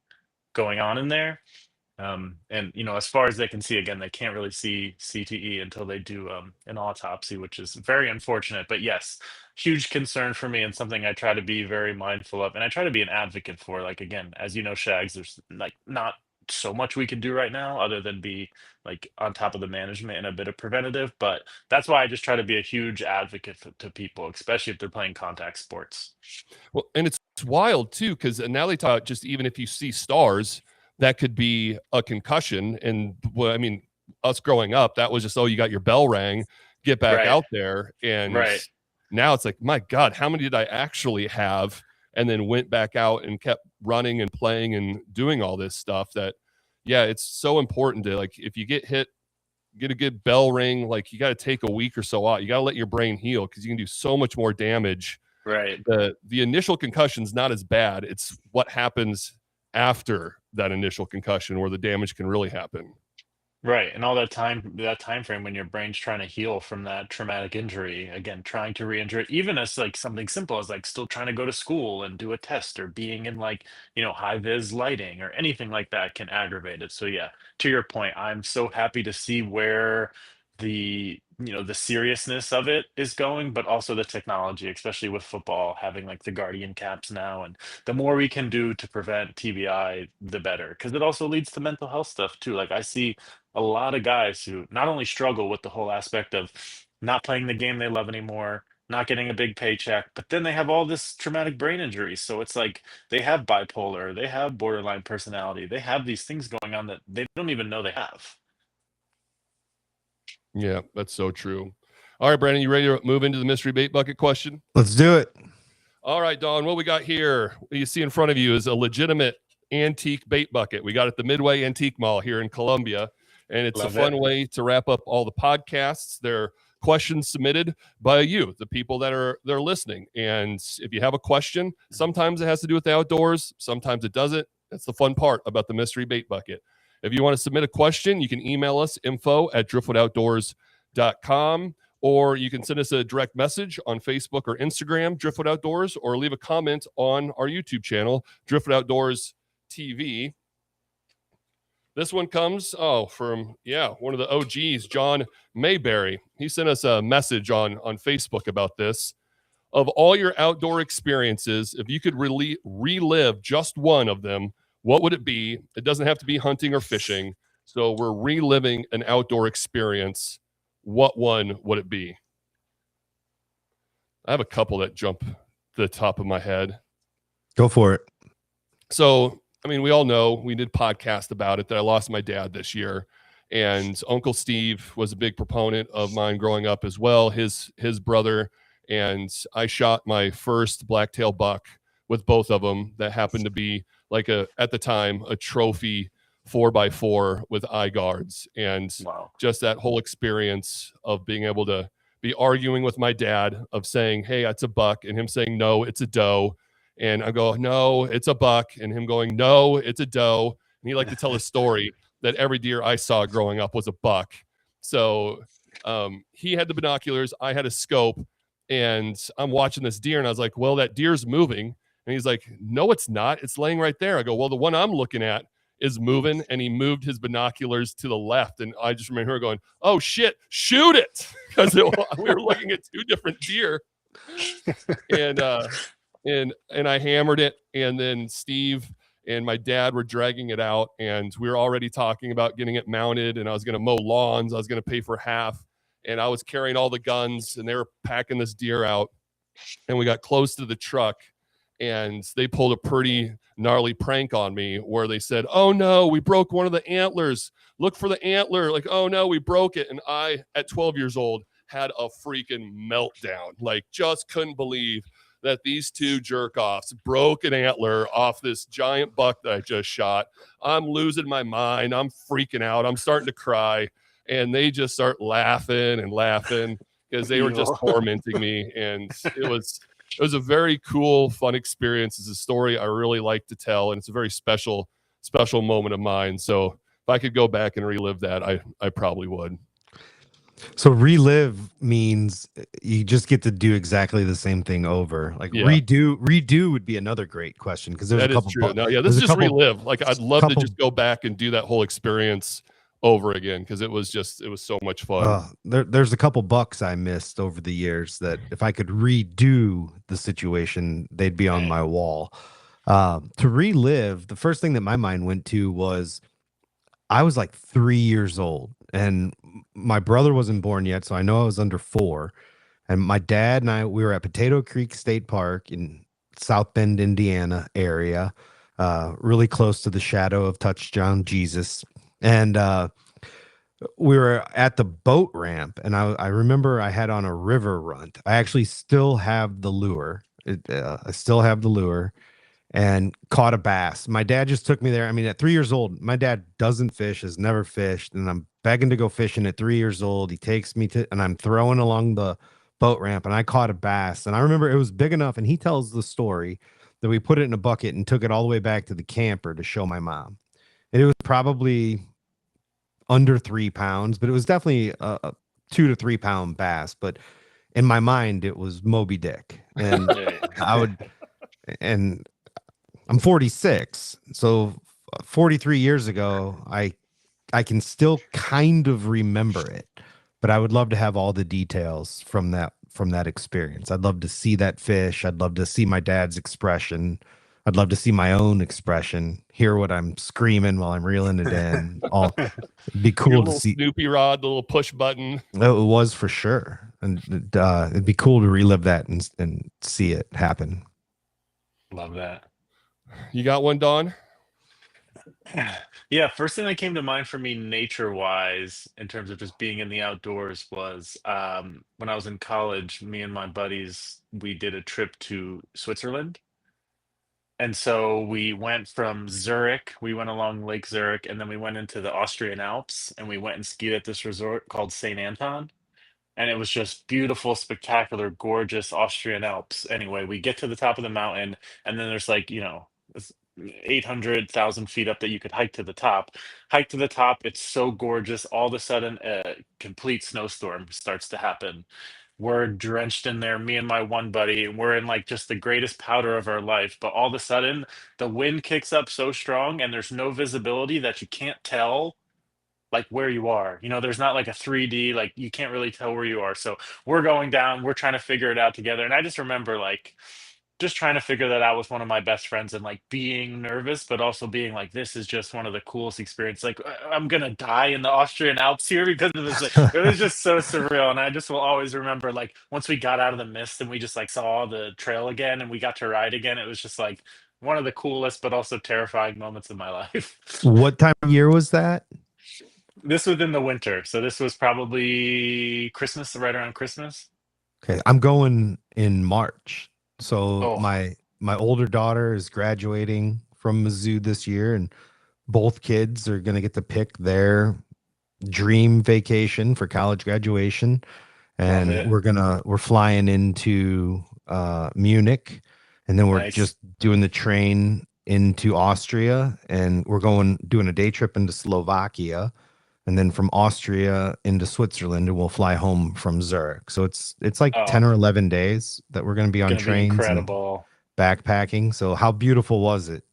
going on in there. And as far as they can see, again, they can't really see CTE until they do an autopsy, which is very unfortunate. But yes, huge concern for me, and something I try to be very mindful of, and I try to be an advocate for. Like, again, as you know, Shags, there's like not so much we can do right now other than be like on top of the management and a bit of preventative. But that's why I just try to be a huge advocate to people, especially if they're playing contact sports. Well, and it's wild too, because now they talk, just even if you see stars, that could be a concussion. And well, I mean, us growing up, that was just, oh, you got your bell rang, get back Right. out there. And now it's like, my God, how many did I actually have? And then went back out and kept running and playing and doing all this stuff. That, yeah, it's so important to, like, if you get hit, get a good bell ring, like you got to take a week or so out. You got to let your brain heal, because you can do so much more damage. Right. The initial concussion's not as bad. It's what happens after that initial concussion where the damage can really happen. Right. And all that time frame when your brain's trying to heal from that traumatic injury, again, trying to re-injure it, even as like something simple as like still trying to go to school and do a test, or being in like, high vis lighting or anything like that, can aggravate it. So yeah, to your point, I'm so happy to see where the seriousness of it is going, but also the technology, especially with football having like the Guardian caps now. And the more we can do to prevent TBI, the better, because it also leads to mental health stuff too. Like, I see a lot of guys who not only struggle with the whole aspect of not playing the game they love anymore, not getting a big paycheck, but then they have all this traumatic brain injury. So it's like they have bipolar, they have borderline personality, they have these things going on that they don't even know they have. Yeah, that's so true. All right, Brandon, you ready to move into the mystery bait bucket question? Let's do it. All right, Don, what we got here, what you see in front of you is a legitimate antique bait bucket. We got it at the Midway Antique Mall here in Columbia, and it's a fun way to wrap up all the podcasts. They're questions submitted by you, the people that are listening. And if you have a question, sometimes it has to do with the outdoors, sometimes it doesn't. That's the fun part about the mystery bait bucket. If you want to submit a question, you can email us info@driftwoodoutdoors.com, or you can send us a direct message on Facebook or Instagram, Driftwood Outdoors, or leave a comment on our YouTube channel, Driftwood Outdoors TV. This one comes from one of the OGs, John Mayberry. He sent us a message on Facebook about this. Of all your outdoor experiences, if you could relive just one of them, what would it be? It doesn't have to be hunting or fishing. So we're reliving an outdoor experience. What one would it be? I have a couple that jump to the top of my head. Go for it. So, I mean, we all know, we did podcast about it, that I lost my dad this year. And Uncle Steve was a big proponent of mine growing up as well, his brother. And I shot my first blacktail buck with both of them. That happened to be like at the time, a trophy 4x4 with eye guards. And just that whole experience of being able to be arguing with my dad, of saying, hey, it's a buck, and him saying, no, it's a doe. And I go, no, it's a buck. And him going, no, it's a doe. And he liked to tell a story that every deer I saw growing up was a buck. So he had the binoculars, I had a scope, and I'm watching this deer, and I was like, well, that deer's moving. And he's like, no, it's not. It's laying right there. I go, well, the one I'm looking at is moving. And he moved his binoculars to the left. And I just remember her going, oh, shit, shoot it. Because we were looking at two different deer. And I hammered it. And then Steve and my dad were dragging it out. And we were already talking about getting it mounted. And I was going to mow lawns. I was going to pay for half. and I was carrying all the guns, and they were packing this deer out, and we got close to the truck, and they pulled a pretty gnarly prank on me where they said, "Oh no, we broke one of the antlers. Look for the antler." Like, "Oh no, we broke it." And I, at 12 years old, had a freaking meltdown. Like, just couldn't believe that these two jerk offs broke an antler off this giant buck that I just shot. I'm losing my mind. I'm freaking out. I'm starting to cry. And they just start laughing and laughing because they were just tormenting me. And it was a very cool, fun experience. It's a story I really like to tell, and it's a very special moment of mine. So if I could go back and relive that, I probably would. So relive means you just get to do exactly the same thing over. Like redo would be another great question, because there's that a couple. Is true. No, yeah, this is just relive. Like, I'd love to just go back and do that whole experience over again, because it was so much fun. There's a couple bucks I missed over the years that if I could redo the situation, they'd be on my wall. To relive, the first thing that my mind went to was I was like 3 years old, and my brother wasn't born yet, so I know I was under 4. And my dad and we were at Potato Creek State Park in South Bend, Indiana area, really close to the shadow of Touchdown Jesus. And we were at the boat ramp, and I remember I had on a river runt. I actually still have the lure. I still have the lure, and caught a bass. My dad just took me there. I mean, at 3 years old, my dad doesn't fish, has never fished, and I'm begging to go fishing at 3 years old. He takes me and I'm throwing along the boat ramp, and I caught a bass. And I remember it was big enough, and he tells the story that we put it in a bucket and took it all the way back to the camper to show my mom. And it was probably under 3 pounds, but it was definitely a 2 to 3 pound bass. But in my mind, it was Moby Dick. And and I'm 46, so 43 years ago, I can still kind of remember it, but I would love to have all the details from that experience. I'd love to see that fish. I'd love to see my dad's expression. I'd love to see my own expression, hear what I'm screaming while I'm reeling it in. It'd be cool to see. Snoopy rod, the little push button. It was for sure. And it'd be cool to relive that and see it happen. Love that. You got one, Don? Yeah, first thing that came to mind for me nature-wise, in terms of just being in the outdoors, was when I was in college, me and my buddies, we did a trip to Switzerland. And so we went from Zurich, we went along Lake Zurich, and then we went into the Austrian Alps, and we went and skied at this resort called St. Anton. And it was just beautiful, spectacular, gorgeous Austrian Alps. Anyway, we get to the top of the mountain, and then there's like, 800,000 feet up that you could hike to the top. Hike to the top, it's so gorgeous. All of a sudden, a complete snowstorm starts to happen. We're drenched in there, me and my one buddy, and we're in like just the greatest powder of our life. But all of a sudden, the wind kicks up so strong, and there's no visibility that you can't tell like where you are. There's not like a 3D, like you can't really tell where you are. So we're going down, we're trying to figure it out together. And I just remember like just trying to figure that out with one of my best friends, and like being nervous, but also being like, this is just one of the coolest experiences. Like, I'm gonna die in the Austrian Alps here because of this. Like, it was just so surreal. And I just will always remember, like, once we got out of the mist and we just like saw the trail again and we got to ride again, it was just like one of the coolest, but also terrifying moments of my life. What time of year was that? This was in the winter, so this was probably Christmas, right around Christmas. Okay, I'm going in March. So Oh, my older daughter is graduating from Mizzou this year, and both kids are going to get to pick their dream vacation for college graduation. love And it. we're flying into Munich, and then we're Nice. just doing the train into Austria, and we're doing a day trip into Slovakia, and then from Austria into Switzerland, and we'll fly home from Zurich. So it's like Oh, 10 or 11 days that we're going to be on gonna be trains and incredible. backpacking. So how beautiful was it?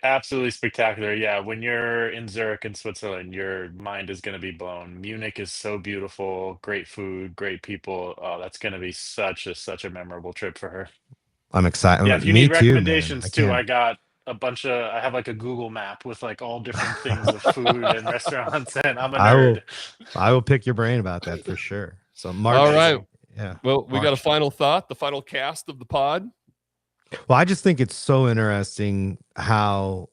Absolutely spectacular. Yeah, when you're in Zurich in Switzerland, your mind is gonna be blown. Munich is so beautiful, great food, great people. Oh, that's gonna be such a memorable trip for her. I'm Yeah, excited. if you Me need too, man. I recommendations too, can't. I got I have like a Google map with like all different things of food and restaurants, and I'm a I nerd. will pick your brain about that for sure. So March, All right. Amazing. yeah. Well, we got a March. final thought, the final cast of the pod. Well, I just think it's so interesting how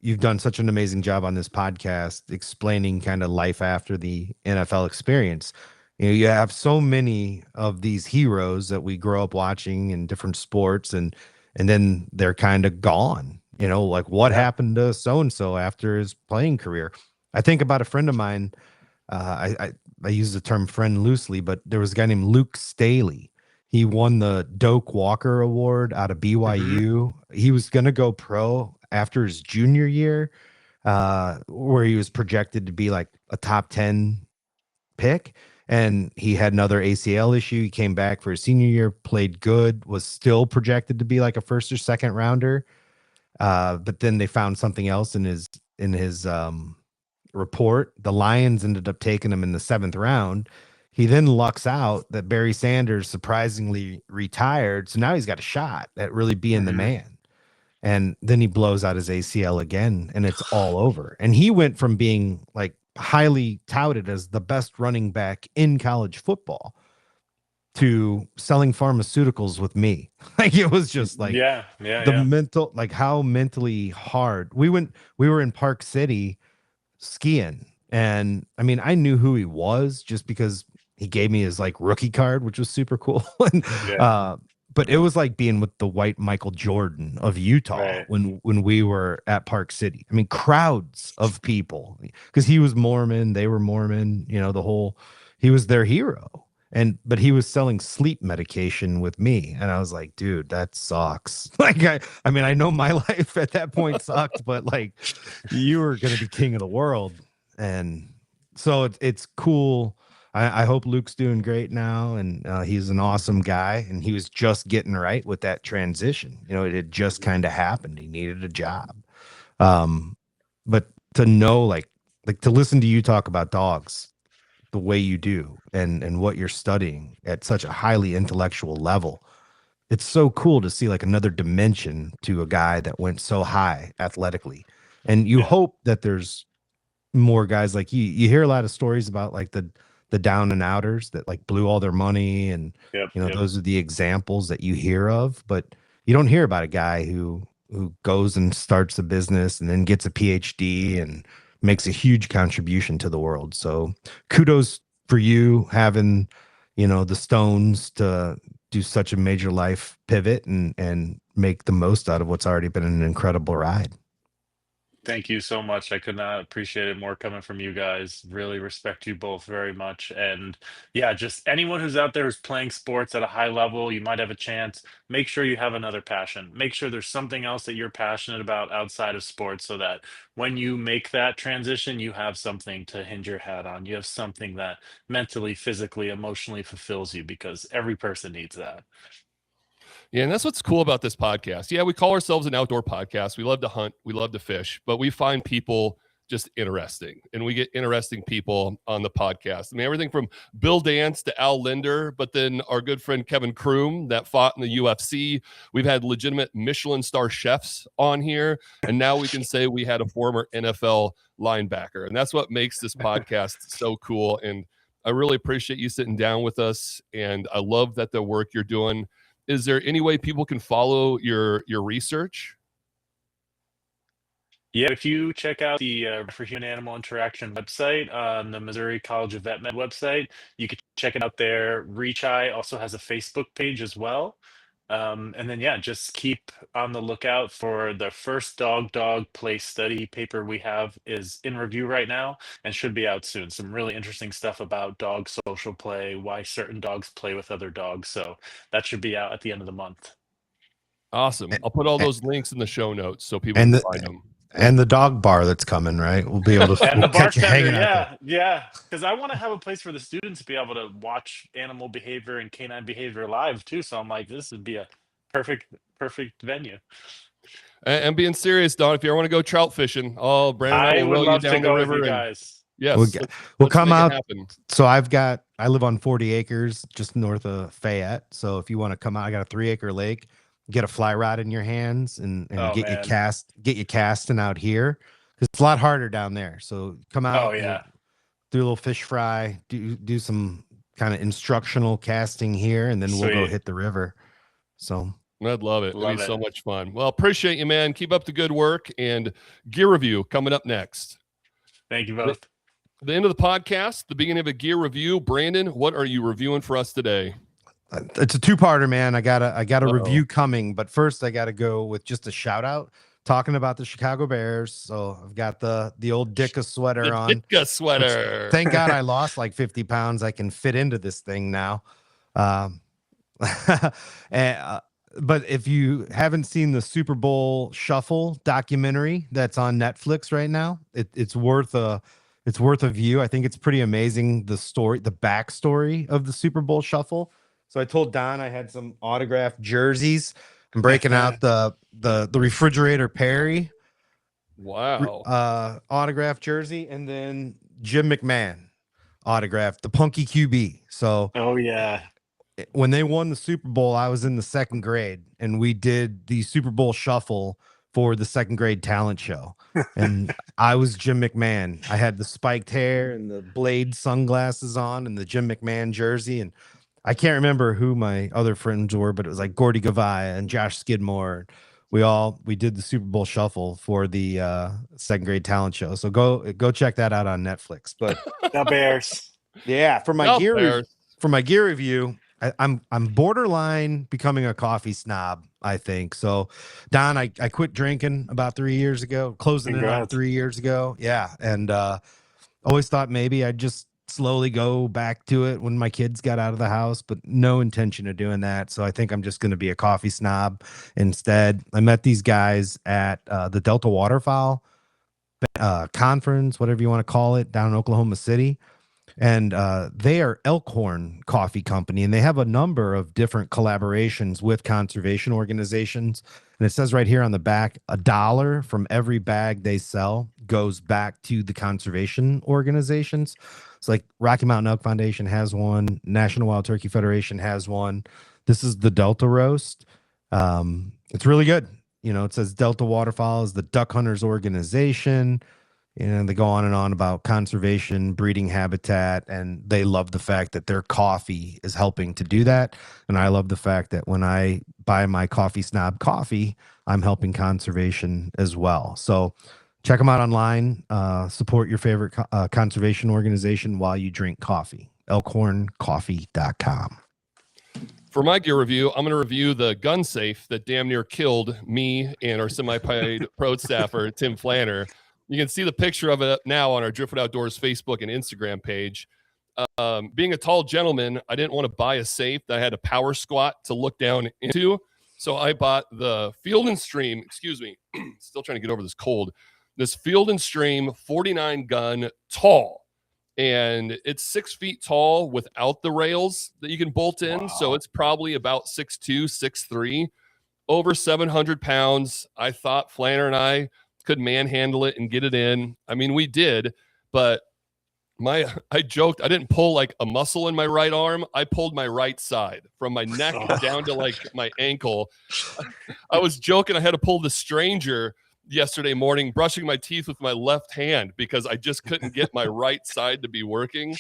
you've done such an amazing job on this podcast explaining kind of life after the NFL experience. You have so many of these heroes that we grow up watching in different sports, and then they're kind of gone. Like what Yeah. happened to so and so after his playing career? I think about a friend of mine. I use the term friend loosely, but there was a guy named Luke Staley. He won the Doak Walker Award out of Hmm. BYU. He was going to go pro after his junior year, where he was projected to be like a top 10 pick. And he had another ACL issue. He came back for his senior year, played good, was still projected to be like a first or second rounder. But then they found something else in his report. The Lions ended up taking him in the 7th round. He then lucks out that Barry Sanders surprisingly retired. So now he's got a shot at really being the Hmm. man. And then he blows out his ACL again, and it's all over. And he went from being like highly touted as the best running back in college football to selling pharmaceuticals with me. Like it was just like Yeah, yeah, the yeah. mental, like how mentally hard we were in Park City skiing. And I mean, I knew who he was just because he gave me his like rookie card, which was super cool. And Yeah. but it was like being with the white Michael Jordan of Utah Right. when we were at Park City. I mean, crowds of people because he was Mormon, they were Mormon, he was their hero. But he was selling sleep medication with me. And I was like, dude, that sucks. Like, I mean, I know my life at that point sucked, but like you were going to be king of the world. And so it's cool. I hope Luke's doing great now. And he's an awesome guy. And he was just getting right with that transition. It had just kind of happened. He needed a job. Um, but to know, like to listen to you talk about dogs the way you do and what you're studying at such a highly intellectual level, it's so cool to see like another dimension to a guy that went so high athletically. And you Yeah. hope that there's more guys like you hear a lot of stories about like the down and outers that like blew all their money, and Yep. Yep. those are the examples that you hear of, but you don't hear about a guy who goes and starts a business and then gets a PhD and makes a huge contribution to the world. So kudos for you having the stones to do such a major life pivot and make the most out of what's already been an incredible ride. Thank you so much. I could not appreciate it more coming from you guys. Really respect you both very much. And yeah, just anyone who's out there who's playing sports at a high level, you might have a chance. Make sure you have another passion. Make sure there's something else that you're passionate about outside of sports so that when you make that transition, you have something to hinge your hat on. You have something that mentally, physically, emotionally fulfills you because every person needs that. Yeah, and that's what's cool about this podcast. Yeah, we call ourselves an outdoor podcast. We love to hunt, we love to fish, but we find people just interesting, and we get interesting people on the podcast. I mean, everything from Bill Dance to Al Linder, but then our good friend Kevin Kroom that fought in the UFC. We've had legitimate Michelin star chefs on here, and now we can say we had a former NFL linebacker, and that's what makes this podcast so cool. And I really appreciate you sitting down with us, and I love that the work you're doing. Is there any way people can follow your research? Yeah, if you check out the for Human Animal Interaction website on the Missouri College of Vet Med website, you can check it out there. Reach Eye also has a Facebook page as well. And then, yeah, just keep on the lookout for the first dog play study paper we have is in review right now and should be out soon. Some really interesting stuff about dog social play, why certain dogs play with other dogs. So that should be out at the end of the month. Awesome. I'll put all those links in the show notes so people And can the find them. and the dog bar that's coming, right? We'll be able to And the catch you bartender, hanging out there. yeah, because I want to have a place for the students to be able to watch animal behavior and canine behavior live too. So I'm like, this would be a perfect, perfect venue. And being serious, Don, if you ever want to go trout fishing, Brandon and I I will would row you love to down the go with you river. And guys. yes, We'll let's come make it out. happen. So I live on 40 acres just north of Fayette. So if you want to come out, I got a 3-acre lake. get a fly rod in your hands and Oh, get man. you casting out here. It's a lot harder down there. So come out, Oh, yeah. do a little fish fry, do some kind of instructional casting here, and then we'll go Sweet. hit the river. So I'd love it. It'd Love be it. so much fun. Well, appreciate you, man. Keep up the good work, and gear review coming up next. Thank you both. The end of the podcast, the beginning of a gear review. Brandon, what are you reviewing for us today? it's a two-parter, man. I got a review coming, but first I got to go with just a shout out talking about the Chicago Bears. So I've got the old Dicka sweater on. Dicka sweater. Thank God I lost like 50 pounds. I can fit into this thing now. And, but if you haven't seen the Super Bowl Shuffle documentary that's on Netflix right now, it's worth a view. I think it's pretty amazing, the backstory of the Super Bowl Shuffle. So I told Don I had some autographed jerseys. I'm breaking out the refrigerator Perry autographed jersey, and then Jim McMahon autographed the Punky QB. So oh yeah, when they won the Super Bowl, I was in the second grade, and we did the Super Bowl Shuffle for the second grade talent show. And I was Jim McMahon. I had the spiked hair and the blade sunglasses on and the Jim McMahon jersey. And I can't remember who my other friends were, but it was like Gordy Gavaya and Josh Skidmore. We did the Super Bowl Shuffle for the second grade talent show. So go check that out on Netflix. But the Bears. Yeah, for my gear review, I'm borderline becoming a coffee snob, I think. So, Don, I quit drinking about 3 years ago, closing in on 3 years ago. Yeah, and always thought maybe I'd just slowly go back to it when my kids got out of the house, but no intention of doing that. So I think I'm just going to be a coffee snob instead. I met these guys at the Delta Waterfowl conference, whatever you want to call it, down in Oklahoma City. And they are Elkhorn Coffee Company, and they have a number of different collaborations with conservation organizations. And it says right here on the back, $1 from every bag they sell goes back to the conservation organizations. It's like Rocky Mountain Elk Foundation has one, National Wild Turkey Federation has one. This is the Delta Roast. It's really good. You know, it says Delta Waterfowl is the duck hunters organization. And they go on and on about conservation, breeding habitat, and they love the fact that their coffee is helping to do that. And I love the fact that when I buy my Coffee Snob coffee, I'm helping conservation as well. So check them out online. Support your favorite conservation organization while you drink coffee. elkhorncoffee.com. For my gear review, I'm going to review the gun safe that damn near killed me and our semi-paid pro staffer, Tim Flanner. You can see the picture of it now on our Driftwood Outdoors Facebook and Instagram page. Being a tall gentleman, I didn't want to buy a safe that I had a power squat to look down into. So I bought the Field & Stream, still trying to get over this cold, this Field & Stream 49 gun tall. And it's 6 feet tall without the rails that you can bolt in. Wow. So it's probably about 6'2", 6'3", over 700 pounds. I thought Flanner and I could manhandle it and get it in. I mean, we did, but I joked, I didn't pull like a muscle in my right arm. I pulled my right side from my neck down to like my ankle. I was joking. I had to pull the stranger yesterday morning, brushing my teeth with my left hand because I just couldn't get my right side to be working.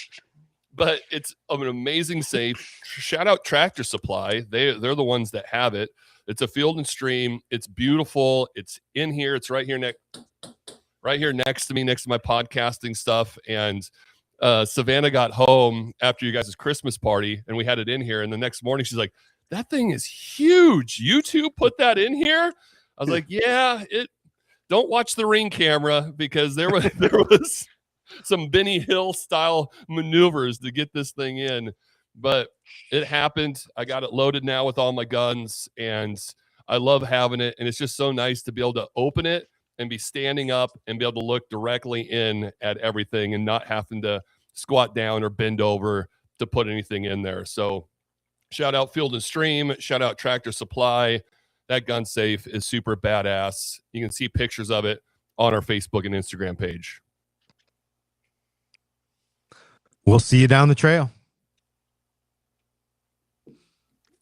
But it's an amazing safe. Shout out Tractor Supply. They're the ones that have it. It's a Field & Stream. It's beautiful. It's in here. It's right here next to me, next to my podcasting stuff. And Savannah got home after you guys' Christmas party, and we had it in here. And the next morning, she's like, "That thing is huge. You two put that in here?" I was like, "Yeah." Don't watch the Ring camera because there was some Benny Hill style maneuvers to get this thing in. But it happened. I got it loaded now with all my guns, and I love having it. And it's just so nice to be able to open it and be standing up and be able to look directly in at everything and not having to squat down or bend over to put anything in there. So shout out Field & Stream. Shout out Tractor Supply. That gun safe is super badass. You can see pictures of it on our Facebook and Instagram page. We'll see you down the trail.